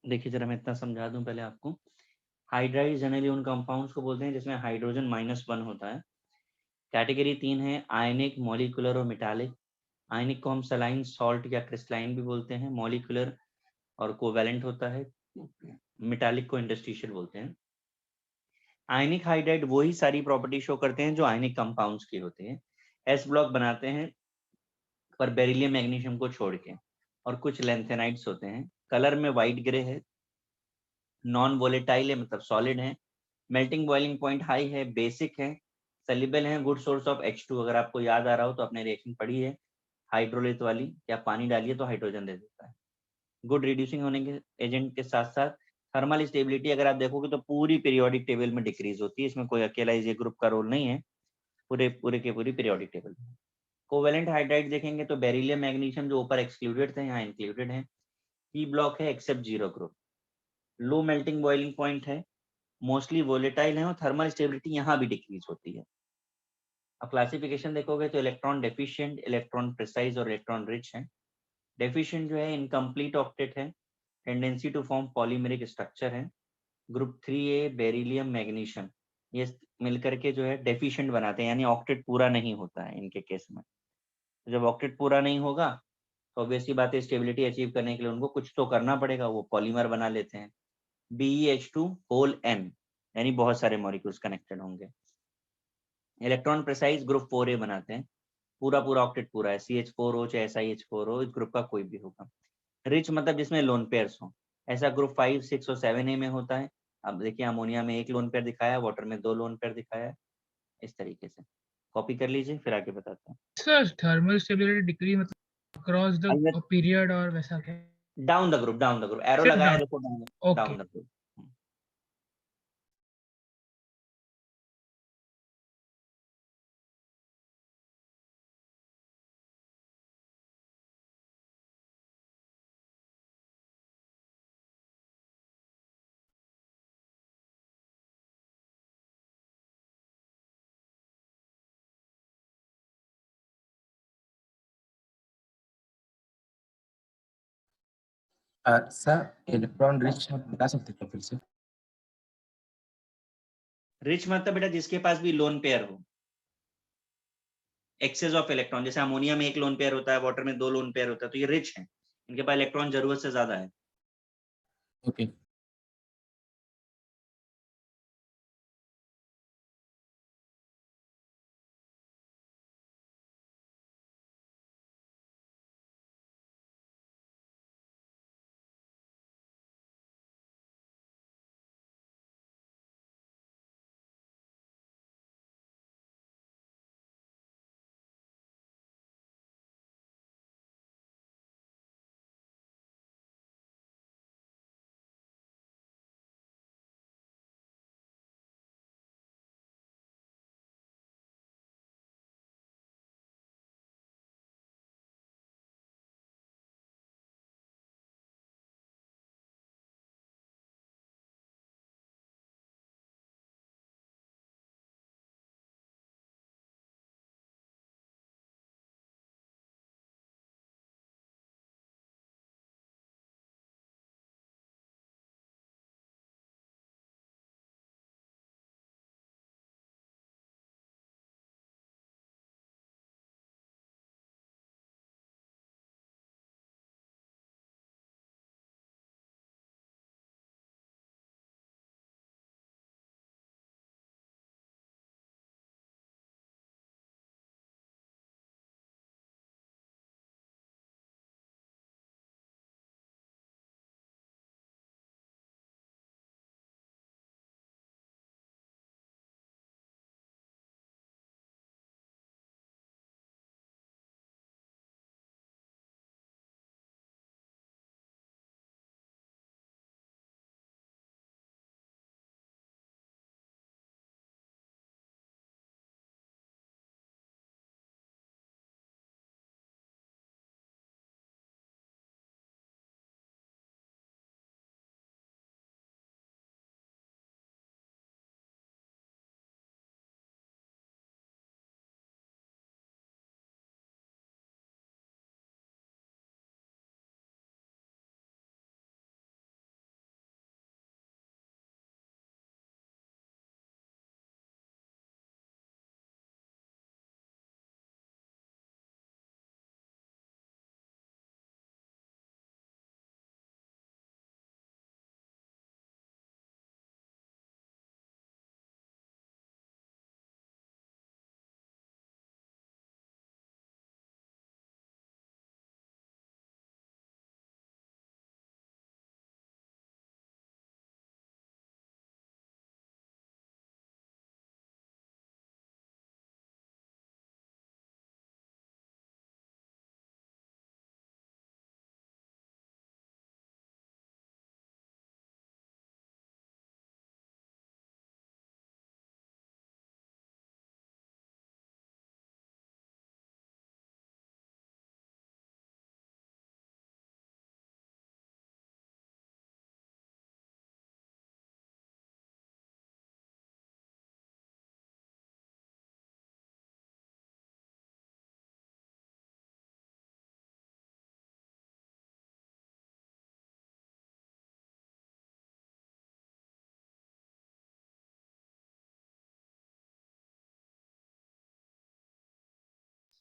A: देखिए जरा मैं इतना समझा दूं पहले आपको। हाइड्राइड जनरली उन कंपाउंड्स को बोलते हैं जिसमें हाइड्रोजन -1 होता है। कैटेगरी 3 है आयनिक, मॉलिक्यूलर और मेटालिक। आयनिक को हम सलाइन, सॉल्ट या क्रिस्टलाइन भी बोलते हैं। मॉलिक्यूलर और कोवैलेंट होता है। मेटालिक को इंटरस्टिशियल बोलते हैं। आयनिक हाइड्राइड वही सारी प्रॉपर्टी शो करते हैं जो आयनिक कंपाउंड्स की होती है। एस ब्लॉक बनाते हैं पर बेरिलियम मैग्नीशियम को छोड़ के, और कुछ लेंथेनाइड्स होते हैं। कलर में वाइट ग्रे है, नॉन वोलेटाइल है मतलब सॉलिड है, मेल्टिंग बॉइलिंग पॉइंट हाई है, बेसिक है, सेल्युबल है, गुड सोर्स ऑफ H2। अगर आपको याद आ रहा हो तो आपने रिएक्शन पढ़ी है हाइड्रोलिथ वाली, क्या पानी डालिए तो हाइड्रोजन दे देता है। गुड रिड्यूसिंग होने के एजेंट के साथ साथ थर्मल स्टेबिलिटी अगर आप देखोगे तो पूरी पीरियोडिक टेबल में डिक्रीज होती है। इसमें कोई अकेला ये ग्रुप का रोल नहीं है, पूरे पूरे के पूरी पीरियोडिक टेबल में। कोवेलेंट हाइड्राइड देखेंगे तो बेरिलियम मैग्नीशियम जो ऊपर एक्सक्लूडेड थे यहाँ इंक्लूडेड है। पी ब्लॉक है except 0 group. Low melting boiling point है, मोस्टली वोलेटाइल है और थर्मल स्टेबिलिटी यहाँ भी डिक्रीज होती है। अब क्लासिफिकेशन देखोगे तो इलेक्ट्रॉन डेफिशिएंट, इलेक्ट्रॉन प्रिसाइज और इलेक्ट्रॉन रिच है। डेफिशिएंट जो है इनकम्प्लीट ऑक्टेट है, tendency to form polymeric structure है। ग्रुप 3A बेरिलियम मैग्नीशियम ये मिलकर के जो है डेफिशिएंट बनाते हैं, यानी ऑक्टेट पूरा नहीं होता है इनके केस में। जब ऑक्टेट पूरा नहीं होगा तो ऑब्वियसली बात है स्टेबिलिटी अचीव करने के लिए उनको कुछ तो करना पड़ेगा, वो पॉलीमर बना लेते हैं। BeH2 होल N यानी बहुत सारे मॉलिक्यूल्स कनेक्टेड होंगे। इलेक्ट्रॉन प्रिसाइज ग्रुप 4A बनाते हैं, पूरा पूरा ऑक्टेट पूरा है, CH4 हो चाहे SiH4 हो, इस ग्रुप का कोई भी होगा। रिच मतलब जिसमें लोन पेयर्स हो, ऐसा ग्रुप 5, 6 और 7A में होता है। अब देखिए अमोनिया में 1 लोन पेयर दिखाया, वाटर में 2 लोन पेयर दिखाया है, इस तरीके से कॉपी कर लीजिए फिर आगे बताता हूँ।
B: सर थर्मल स्टेबिलिटी डिक्रीज मतलब अक्रॉस द पीरियड और वैसा क्या?
A: डाउन द ग्रुप एरो
B: सिर्फ
A: लगाया
B: डाउन।
A: देखो,
B: okay.
A: Down the group.
C: Sir electron rich आप बता सकते हैं फिर से?
A: रिच मतलब बेटा जिसके पास भी लोन पेयर हो, एक्सेस ऑफ इलेक्ट्रॉन, जैसे अमोनिया में 1 लोन पेयर होता है, वाटर में 2 लोन पेयर होता है, तो ये रिच है, इनके पास इलेक्ट्रॉन जरूरत से ज्यादा है।
C: Okay.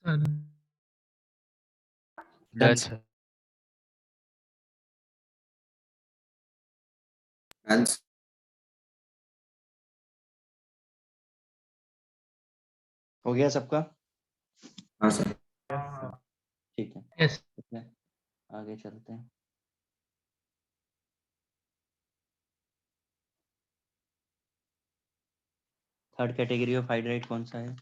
B: Sir
F: done sir.
D: Done
A: हो गया सबका?
D: हाँ सर
A: ठीक है,
B: यस
A: ठीक है, आगे चलते हैं। थर्ड कैटेगरी ऑफ हाइड्राइड कौन सा है?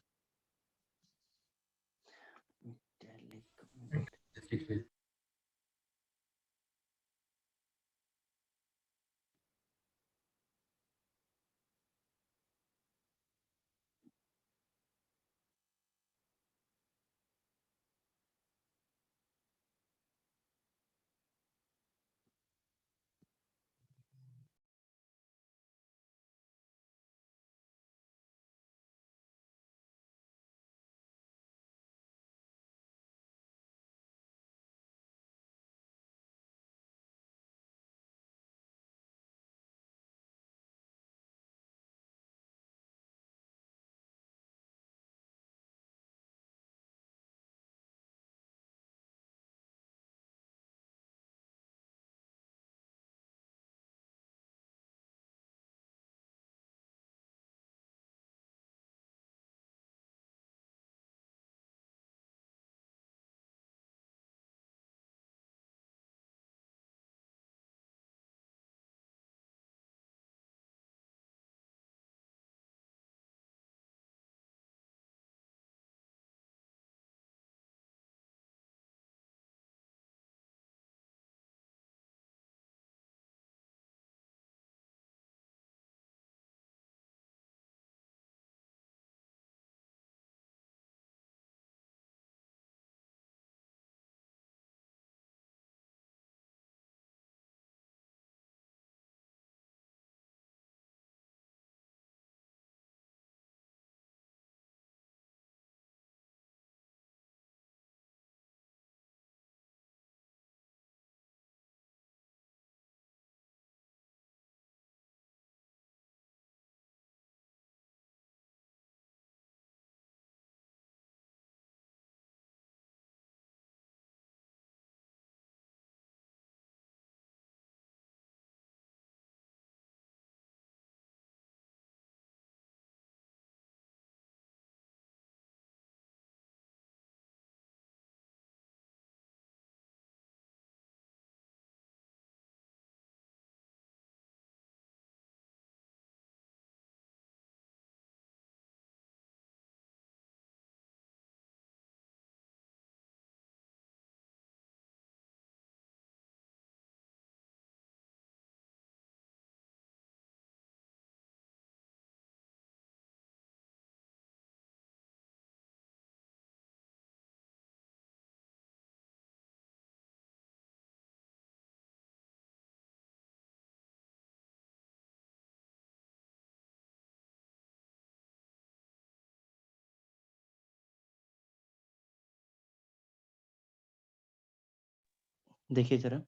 A: देखिए जरा,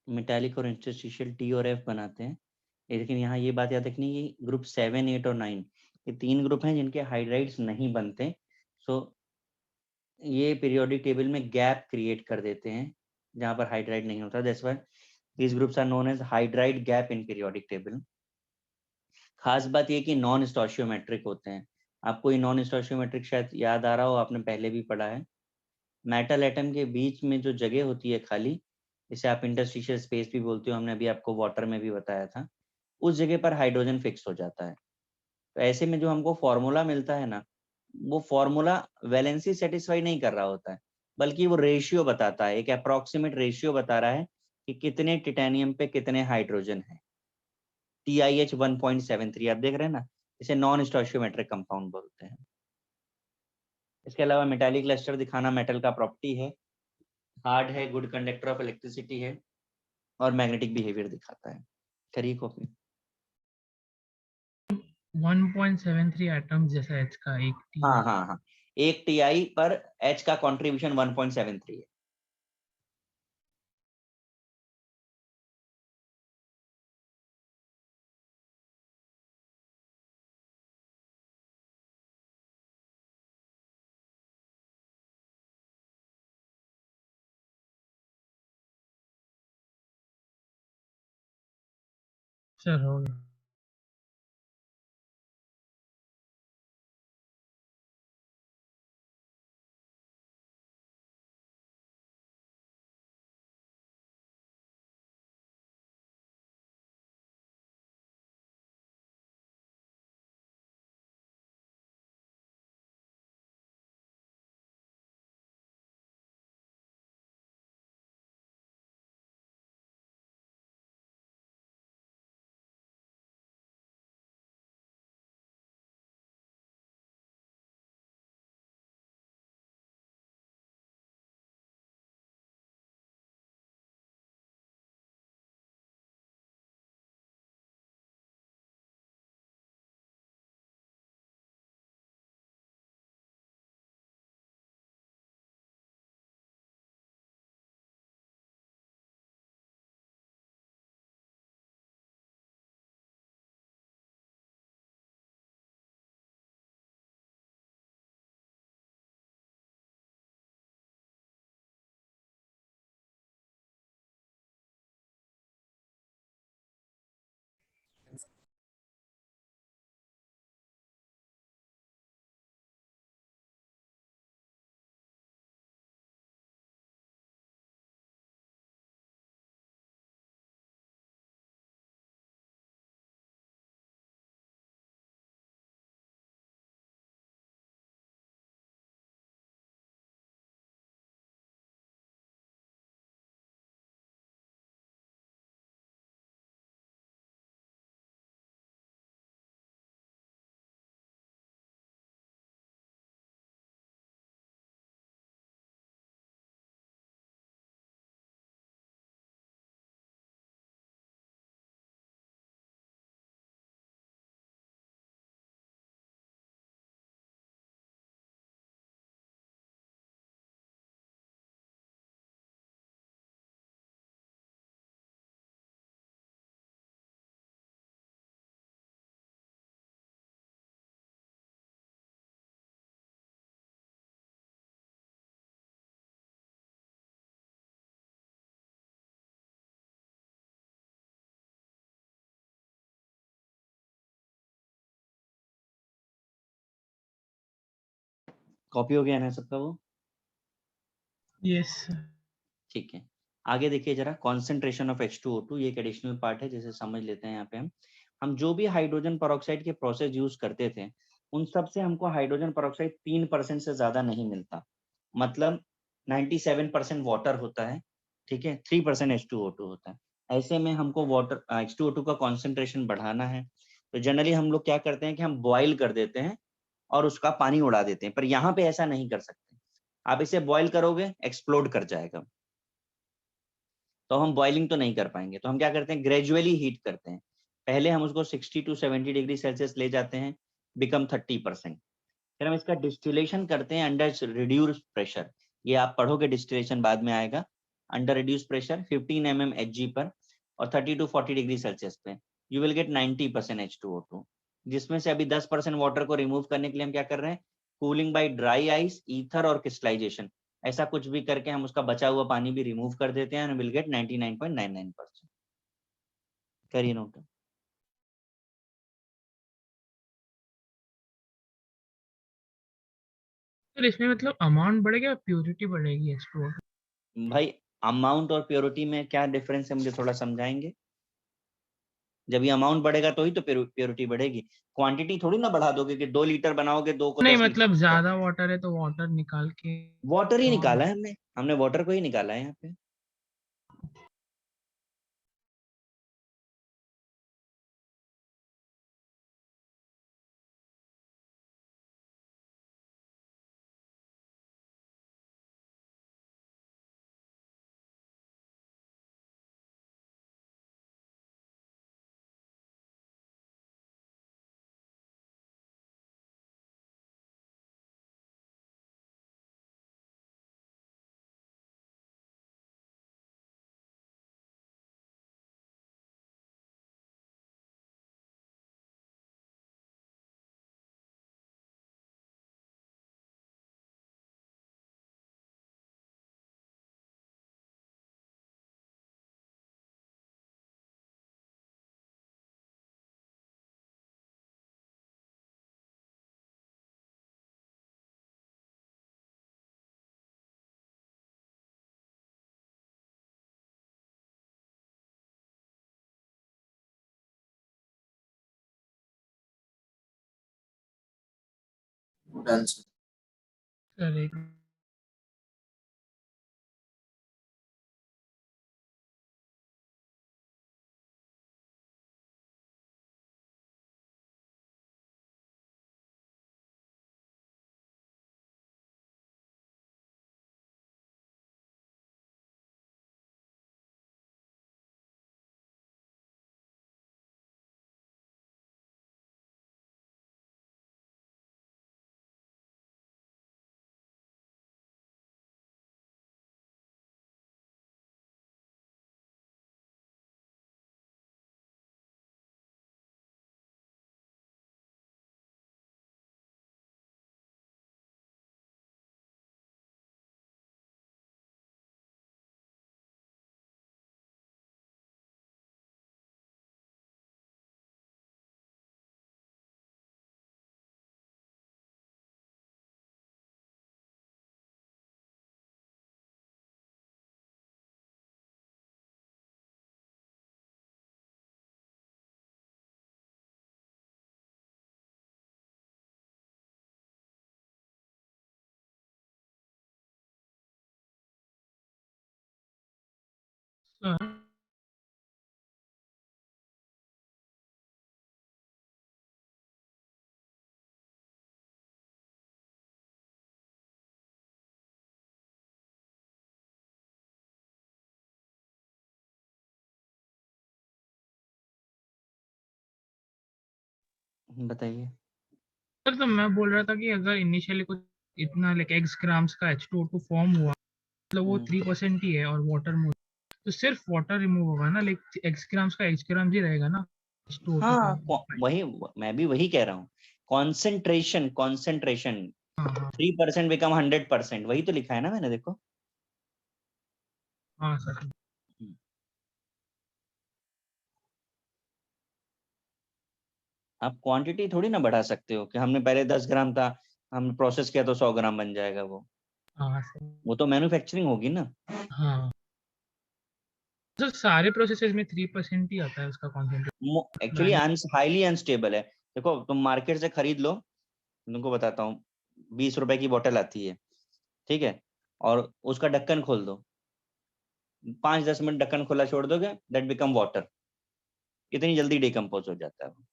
A: मेटालिक और इंटरस्टिशियल टी और एफ बनाते हैं, लेकिन यहाँ ये बात याद रखनी कि ग्रुप 7, 8 और 9 ये 3 ग्रुप हैं जिनके हाइड्राइड्स नहीं बनते। सो ये पीरियोडिक टेबल में गैप क्रिएट कर देते हैं जहाँ पर हाइड्राइड नहीं होता। That's why these groups are known as hydride gap in periodic table। खास बात ये कि नॉन स्टोशियोमेट्रिक होते हैं। आपको ये नॉन स्टोशियोमेट्रिक शायद याद आ रहा हो, आपने पहले भी पढ़ा है। मेटल एटम के बीच में जो जगह होती है खाली, इसे आप इंटरस्टिशियल स्पेस भी बोलते हो, हमने अभी आपको वाटर में भी बताया था, उस जगह पर हाइड्रोजन फिक्स हो जाता है। तो ऐसे में जो हमको फॉर्मूला मिलता है ना, वो फॉर्मूला वैलेंसी सेटिस्फाई नहीं कर रहा होता है, बल्कि वो रेशियो बताता है, एक अप्रोक्सीमेट रेशियो बता रहा है कि कितने टिटेनियम पे कितने हाइड्रोजन है। TiH 1.73 आप देख रहे हैं ना, इसे नॉन स्टोशियोमेट्रिक कंपाउंड बोलते हैं। इसके अलावा मेटालिक क्लस्टर दिखाना मेटल का प्रॉपर्टी है, हार्ड है, गुड कंडक्टर ऑफ इलेक्ट्रिसिटी है और मैग्नेटिक बिहेवियर दिखाता है। करिए कॉपी।
B: 1.73 एटम्स जैसा एच का एक
A: हाँ हाँ हाँ, एक Ti पर H का कंट्रीब्यूशन 1.73 है।
B: सर हो गया।
A: कॉपी हो गया ना सबका वो?
B: यस
A: ठीक है। आगे देखिए जरा, कॉन्सेंट्रेशन ऑफ H2O2, ये एक एडिशनल पार्ट है जिसे समझ लेते हैं यहाँ पे हम जो भी हाइड्रोजन पेरोक्साइड के प्रोसेस यूज करते थे उन सब से हमको हाइड्रोजन पेरोक्साइड 3% से ज्यादा नहीं मिलता, मतलब 97% वाटर होता है, ठीक है, 3% H2O2 होता है। ऐसे में हमको वाटर H2O2 का कॉन्सेंट्रेशन बढ़ाना है तो जनरली हम लोग क्या करते हैं कि हम बॉइल कर देते हैं और उसका पानी उड़ा देते हैं, पर यहाँ पे ऐसा नहीं कर सकते। आप इसे बॉइल करोगे एक्सप्लोड कर जाएगा, तो हम बॉइलिंग तो नहीं कर पाएंगे। तो हम क्या करते हैं, ग्रेजुअली हीट करते हैं। पहले हम उसको 60 to 70 डिग्री सेल्सियस ले जाते हैं, बिकम 30%। फिर हम इसका डिस्टिलेशन करते हैं अंडर रिड्यूस प्रेशर। ये आप पढ़ोगे, डिस्टिलेशन बाद में आएगा। Under reduce pressure 15 mm Hg पर और 30 to 40 डिग्री सेल्सियस पे यू विल गेट 90% H2O2, जिसमें से अभी 10% वाटर को रिमूव करने के लिए हम क्या कर रहे हैं, cooling by dry ice, ether और क्रिस्टलाइजेशन, ऐसा कुछ भी करके हम उसका बचा हुआ पानी भी रिमूव कर देते हैं, विल गेट 99.99%। करिए नोट।
B: सर इसमें मतलब अमाउंट बढ़ेगा, प्योरिटी बढ़ेगी H2O?
A: भाई अमाउंट और प्योरिटी में क्या डिफरेंस है, मुझे थोड़ा समझाएंगे? जब ये अमाउंट बढ़ेगा तो ही तो प्योरिटी बढ़ेगी। क्वांटिटी थोड़ी ना बढ़ा दोगे कि 2 लीटर बनाओगे 2 को
B: नहीं
A: 10 लीटर।
B: मतलब ज्यादा वाटर है तो वाटर निकाल के
A: वाटर ही
B: और
A: निकाला है हमने, वाटर को ही निकाला है यहाँ पे।
D: Done sir.
B: सर एक सर
A: बताइए।
B: सर तो मैं बोल रहा था कि अगर इनिशियली कुछ इतना लाइक x ग्राम्स का H2O2 फॉर्म हुआ, मतलब वो 3% ही है और वाटर में, तो सिर्फ वाटर रिमूव होगा ना, लाइक x ग्राम्स का x ग्राम्स ही रहेगा ना H2O2
A: हाँ,
B: का।
A: वही मैं भी वही कह रहा हूँ, कॉन्सेंट्रेशन कॉन्सेंट्रेशन
B: हाँ हाँ
A: 3% बिकम 100%, वही तो लिखा है ना मैंने, देखो।
B: हाँ सर।
A: आप क्वांटिटी थोड़ी ना बढ़ा सकते हो कि हमने पहले 10 ग्राम था, हमने प्रोसेस किया तो 100 ग्राम बन जाएगा।
B: हाँ सर।
A: वो तो मैन्युफैक्चरिंग होगी ना।
B: हाँ सर सारे प्रोसेसेस में 3% ही आता है उसका कॉन्सेंट्रेशन।
A: एक्चुअली हाईली अनस्टेबल है। देखो तुम मार्केट से खरीद लो, तुमको बताता हूँ, 20 रुपए की बोतल आती है, ठीक है, और उसका ढक्कन खोल दो, 5-10 मिनट ढक्कन खुला छोड़ दोगे, दैट बिकम वाटर, इतनी जल्दी डिकम्पोज हो जाता है वो।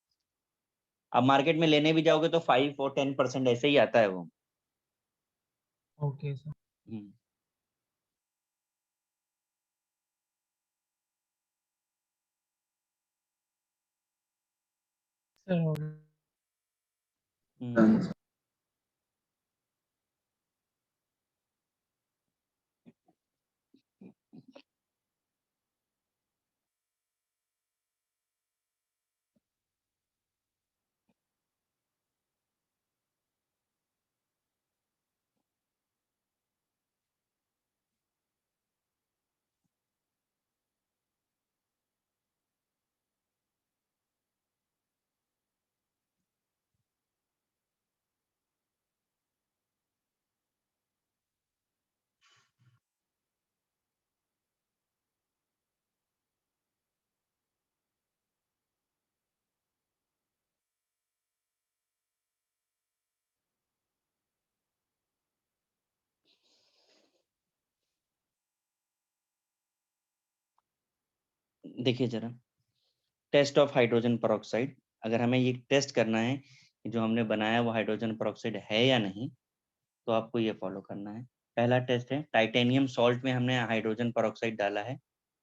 A: अब मार्केट में लेने भी जाओगे तो 5 और 10% ऐसे ही आता है वो।
B: Okay sir.
A: Hmm,
B: sir
D: done sir.
A: देखिए जरा, टेस्ट ऑफ हाइड्रोजन पेरोक्साइड, अगर हमें ये टेस्ट करना है कि जो हमने बनाया वो हाइड्रोजन पेरोक्साइड है या नहीं, तो आपको ये फॉलो करना है। पहला टेस्ट है, टाइटेनियम सॉल्ट में हमने हाइड्रोजन पेरोक्साइड डाला है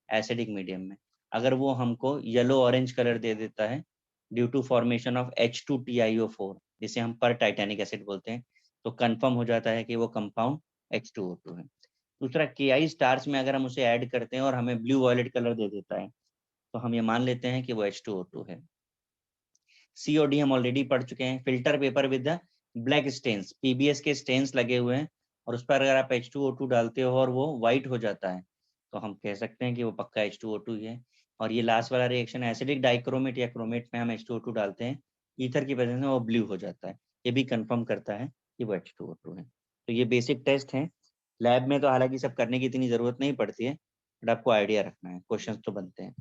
A: एसिडिक मीडियम में, अगर वो हमको येलो ऑरेंज कलर दे देता है due to formation of H2TiO4, जिसे हम पर टाइटैनिक एसिड बोलते हैं, तो कंफर्म हो जाता है कि वो कंपाउंड H2O2 है। दूसरा, KI स्टार्च में अगर हम उसे ऐड करते हैं और हमें ब्लू वॉयलेट कलर दे देता है, तो हम ये मान लेते हैं कि वो H2O2 है। COD हम ऑलरेडी पढ़ चुके हैं, filter paper with the black stains, PBS के स्टेन्स लगे हुए हैं, और उस पर अगर आप H2O2 डालते हो और वो व्हाइट हो जाता है, तो हम कह सकते हैं कि वो पक्का H2O2 ही है। और ये लास्ट वाला रिएक्शन एसिडिक डाइक्रोमेट या क्रोमेट में हम H2O2 डालते हैं, ईथर की प्रेजेंस में वो ब्लू हो जाता है, ये भी कंफर्म करता है कि वो H2O2 है। तो ये बेसिक टेस्ट हैं। लैब में तो हालांकि सब करने की इतनी जरूरत नहीं पड़ती है, बट आपको आइडिया रखना है, क्वेश्चंस तो बनते हैं।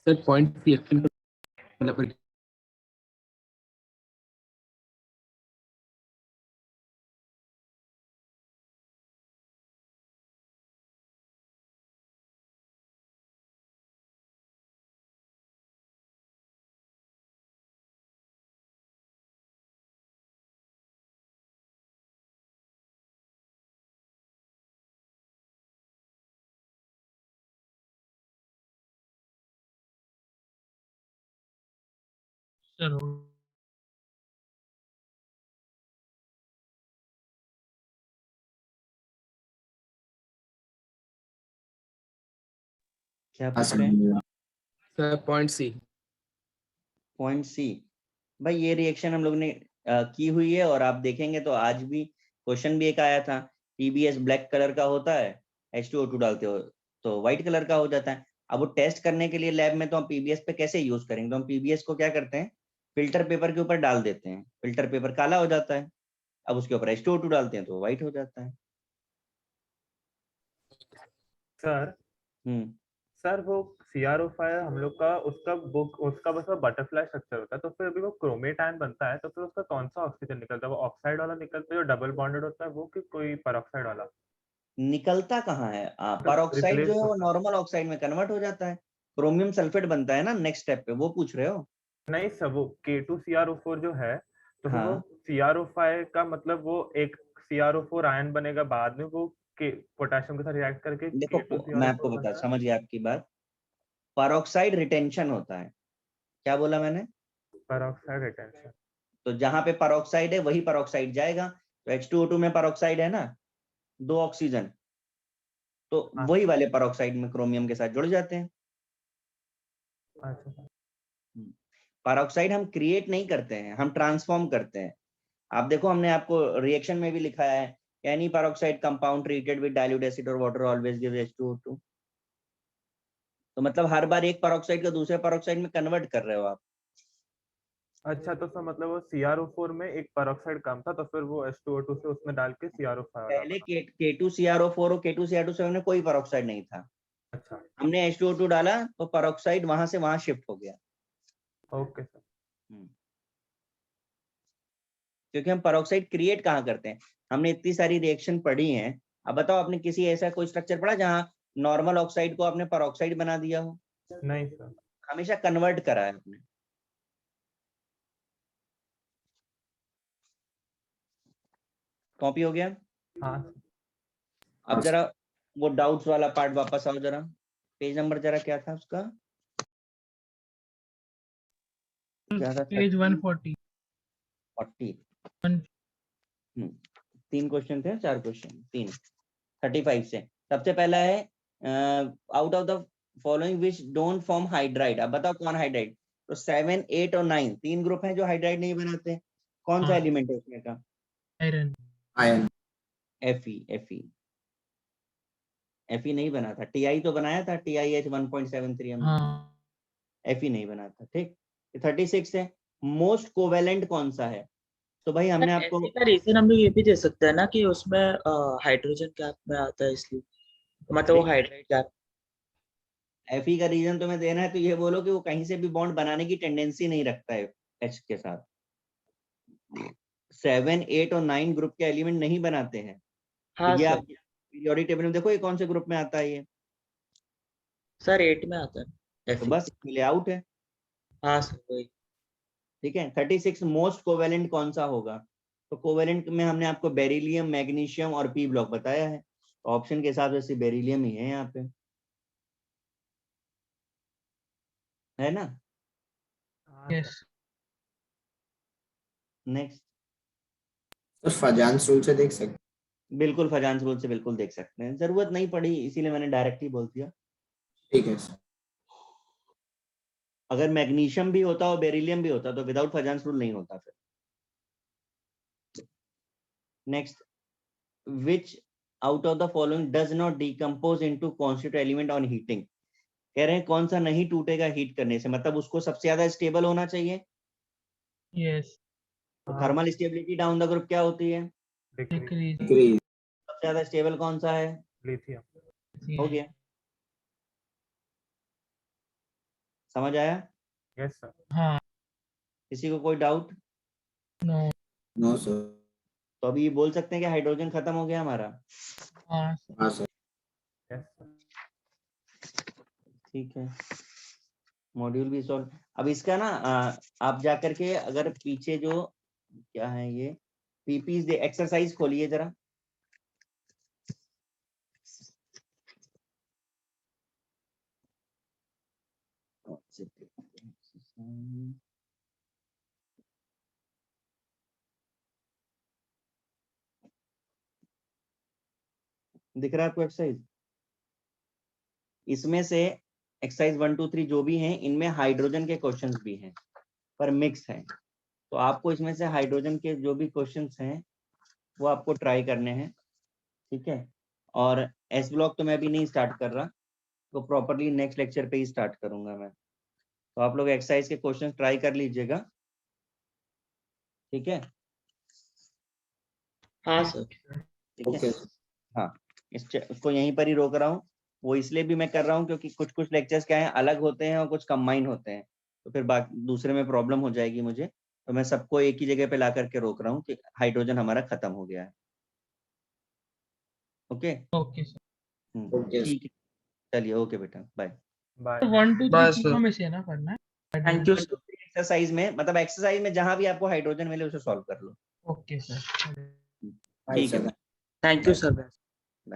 C: सर पॉइंट सी एक्सप्लेन मतलब
B: सर
A: क्या
D: हाँ
A: पूछ रहे हैं?
C: Sir point C.
A: Point C. भाई ये रिएक्शन हम लोग ने की हुई है, और आप देखेंगे तो आज भी क्वेश्चन भी एक आया था, पीबीएस ब्लैक कलर का होता है, H2O2 डालते हो तो व्हाइट कलर का हो जाता है। अब वो टेस्ट करने के लिए लैब में तो हम पीबीएस पे कैसे यूज करेंगे, तो हम पीबीएस को क्या करते हैं, फिल्टर पेपर के ऊपर डाल देते हैं, फिल्टर पेपर काला हो जाता है, अब उसके ऊपर H2O2 डालते हैं तो व्हाइट हो जाता है।
G: सर
A: हम्म
G: सर वो CrO5 हम लोग का उसका बस बटरफ्लाई स्ट्रक्चर होता है, तो फिर अभी वो क्रोमेट आयन बनता है तो फिर उसका कौन सा ऑक्सीजन निकलता है? वो ऑक्साइड वाला निकलता है जो डबल बॉन्डेड होता है वो, कि कोई पेरोक्साइड वाला?
A: निकलता कहाँ है,
G: मतलब
A: परऑक्साइड जो
G: रिप्लेस
A: है वो
G: होता
A: नॉर्मल ऑक्साइड में कन्वर्ट हो जाता है, क्रोमियम सल्फेट बनता है ना नेक्स्ट स्टेप पे, वो पूछ रहे हो?
G: है। नहीं सर, वो K2CrO4 जो है, तो फिर वो
A: हाँ
G: CrO5 का मतलब वो एक CrO4 आयन बनेगा, बाद में वो पोटेशियम के साथ रिएक्ट करके
A: देखो, मैं आपको
G: K2CrO4
A: बता,
G: बनता है।
A: समझ गया आपकी बात। परऑक्साइड रिटेंशन होता है, क्या बोला मैंने?
G: Peroxide retention.
A: तो जहां पे परऑक्साइड है वही परऑक्साइड जाएगा, तो H2O2 में परऑक्साइड है ना, 2 ऑक्सीजन, तो
G: हाँ।
A: वही वाले परऑक्साइड में क्रोमियम के साथ जुड़ जाते हैं।
G: अच्छा।
A: परऑक्साइड हम क्रिएट नहीं करते हैं, हम ट्रांसफॉर्म करते हैं। आप देखो, हमने आपको रिएक्शन में भी लिखा है, any peroxide compound treated with dilute acid और वाटर ऑलवेज गिव्स H2O2। तो मतलब हर बार एक परऑक्साइड को दूसरे परऑक्साइड में कन्वर्ट कर रहे हो आप।
G: अच्छा, तो सर मतलब वो CrO4 में एक पेरोक्साइड कम था तो फिर वो H2O2 से उसमें डाल के CrO5 वाला
A: पहले
G: बना।
A: K2CrO4 और K2Cr2 में कोई परऑक्साइड नहीं था,
G: अच्छा।
A: हमने H2O2 डाला तो परऑक्साइड वहां से वहां शिफ्ट हो गया।
G: Okay sir.
A: क्योंकि हम परऑक्साइड क्रिएट कहाँ करते हैं, हमने इतनी सारी रिएक्शन पढ़ी हैं। अब बताओ, आपने किसी ऐसा कोई स्ट्रक्चर पढ़ा जहाँ नॉर्मल ऑक्साइड को आपने परऑक्साइड बना दिया हो?
G: नहीं सर।
A: हमेशा कन्वर्ट करा है आपने। कॉपी हो गया?
G: हाँ।
A: अब जरा वो डाउट्स वाला पार्ट वापस आओ जरा, पेज नंबर जरा क्या था उसका, क्या था?
B: पेज 140
A: 40। 3 क्वेश्चन थे, 4 क्वेश्चन, 3, 35 से। सबसे पहला है out of the following which don't form hydride. अब बताओ कौन हाइड्राइड? तो 7, 8 और 9 तीन ग्रुप हैं जो हाइड्राइड नहीं बनाते। कौन सा
B: हाँ
A: एलिमेंट है उसमें का?
B: Iron
D: ion.
A: Fe नहीं बना था, Ti तो बनाया था, TiH 1.73 हमने,
B: हाँ
A: Fe नहीं बना था। ठीक, 36 है, मोस्ट कोवेलेंट कौन सा है? तो भाई हमने आपको
E: ऐसे का रीजन हम लोग ये भी दे सकते हैं ना कि उसमें हाइड्रोजन गैप में आता है इसलिए, मतलब वो हाइड्राइड गैप।
A: Fe का रीजन तुम्हें देना है तो ये बोलो कि वो कहीं से भी बॉन्ड बनाने की टेंडेंसी नहीं रखता है H के साथ। 7, 8 और 9 ग्रुप के एलिमेंट नहीं बनाते हैं। तो
E: हाँ
A: ये
E: सर।
A: आप पीरियोडिक टेबल में देखो ये कौन से ग्रुप में आता है ये,
E: सर 8 में आता है
A: तो
E: Fe।
A: बस इसके लिए आउट है।
E: हाँ सर वही।
A: ठीक है, 36 मोस्ट कोवेलेंट कौन सा होगा? तो कोवेलेंट में हमने आपको बेरिलियम, मैग्नीशियम और पी ब्लॉक बताया है, तो ऑप्शन के हिसाब से बेरिलियम ही है यहाँ पे, है ना?
B: यस
A: नेक्स्ट,
D: तो फजांस रूल से देख सकते।
A: बिल्कुल फजांस रूल से बिल्कुल देख सकते हैं, जरूरत नहीं पड़ी इसीलिए मैंने डायरेक्ट ही बोल दिया।
D: ठीक है सर।
A: अगर मैग्नीशियम भी होता और बेरिलियम भी होता तो विदाउट फजांस रूल नहीं होता फिर। Next, which out of the following does not decompose into constituent element on heating. कह रहे हैं कौन सा नहीं टूटेगा हीट करने से, मतलब उसको सबसे ज्यादा स्टेबल होना चाहिए।
B: यस
A: तो thermal stability down the group क्या होती है?
B: Decrease
D: decrease.
A: सबसे ज्यादा स्टेबल कौन सा है?
G: लिथियम।
A: हो गया। समझ आया?
G: Yes sir.
B: हाँ
A: किसी को कोई डाउट?
B: No
D: no sir.
A: तो अभी बोल सकते हैं कि हाइड्रोजन खत्म हो गया हमारा।
B: हाँ
D: हाँ सर।
G: Yes sir.
A: ठीक है, मॉड्यूल भी सॉल्व। अब इसका ना आप जा करके अगर पीछे जो क्या है ये पीपीज दे एक्सरसाइज खोलिए जरा। दिख रहा है आपको एक्सरसाइज? इसमें से एक्सरसाइज 1 2 3 जो भी हैं इनमें हाइड्रोजन के क्वेश्चंस भी हैं पर मिक्स हैं, तो आपको इसमें से हाइड्रोजन के जो भी क्वेश्चंस हैं वो आपको ट्राई करने हैं, ठीक है। और एस ब्लॉक तो मैं अभी नहीं स्टार्ट कर रहा, तो प्रॉपरली नेक्स्ट लेक्चर पे ही स्टार्ट करूंगा मैं। तो आप लोग एक्सरसाइज के क्वेश्चन ट्राई कर लीजिएगा, ठीक है।
E: हाँ सर।
A: ठीक है,
D: ओके सर।
A: हाँ इसको यहीं पर ही रोक रहा हूँ। वो इसलिए भी मैं कर रहा हूँ क्योंकि कुछ कुछ लेक्चर्स क्या है अलग होते हैं और कुछ कंबाइन होते हैं, तो फिर बाकी दूसरे में प्रॉब्लम हो जाएगी मुझे, तो मैं सबको एक ही जगह पे ला करके रोक रहा हूँ कि हाइड्रोजन हमारा खत्म हो गया है। Okay
B: okay sir.
D: ओके
A: ठीक है, चलिए ओके बेटा बाय।
G: बाय।
B: 1 2 3
C: बस
B: तीनों में से है ना करना है?
E: Thank you sir.
A: एक्सरसाइज में मतलब एक्सरसाइज में जहां भी आपको हाइड्रोजन मिले उसे सॉल्व कर लो।
B: Okay sir.
A: ठीक है।
D: सर।
E: Thank you sir.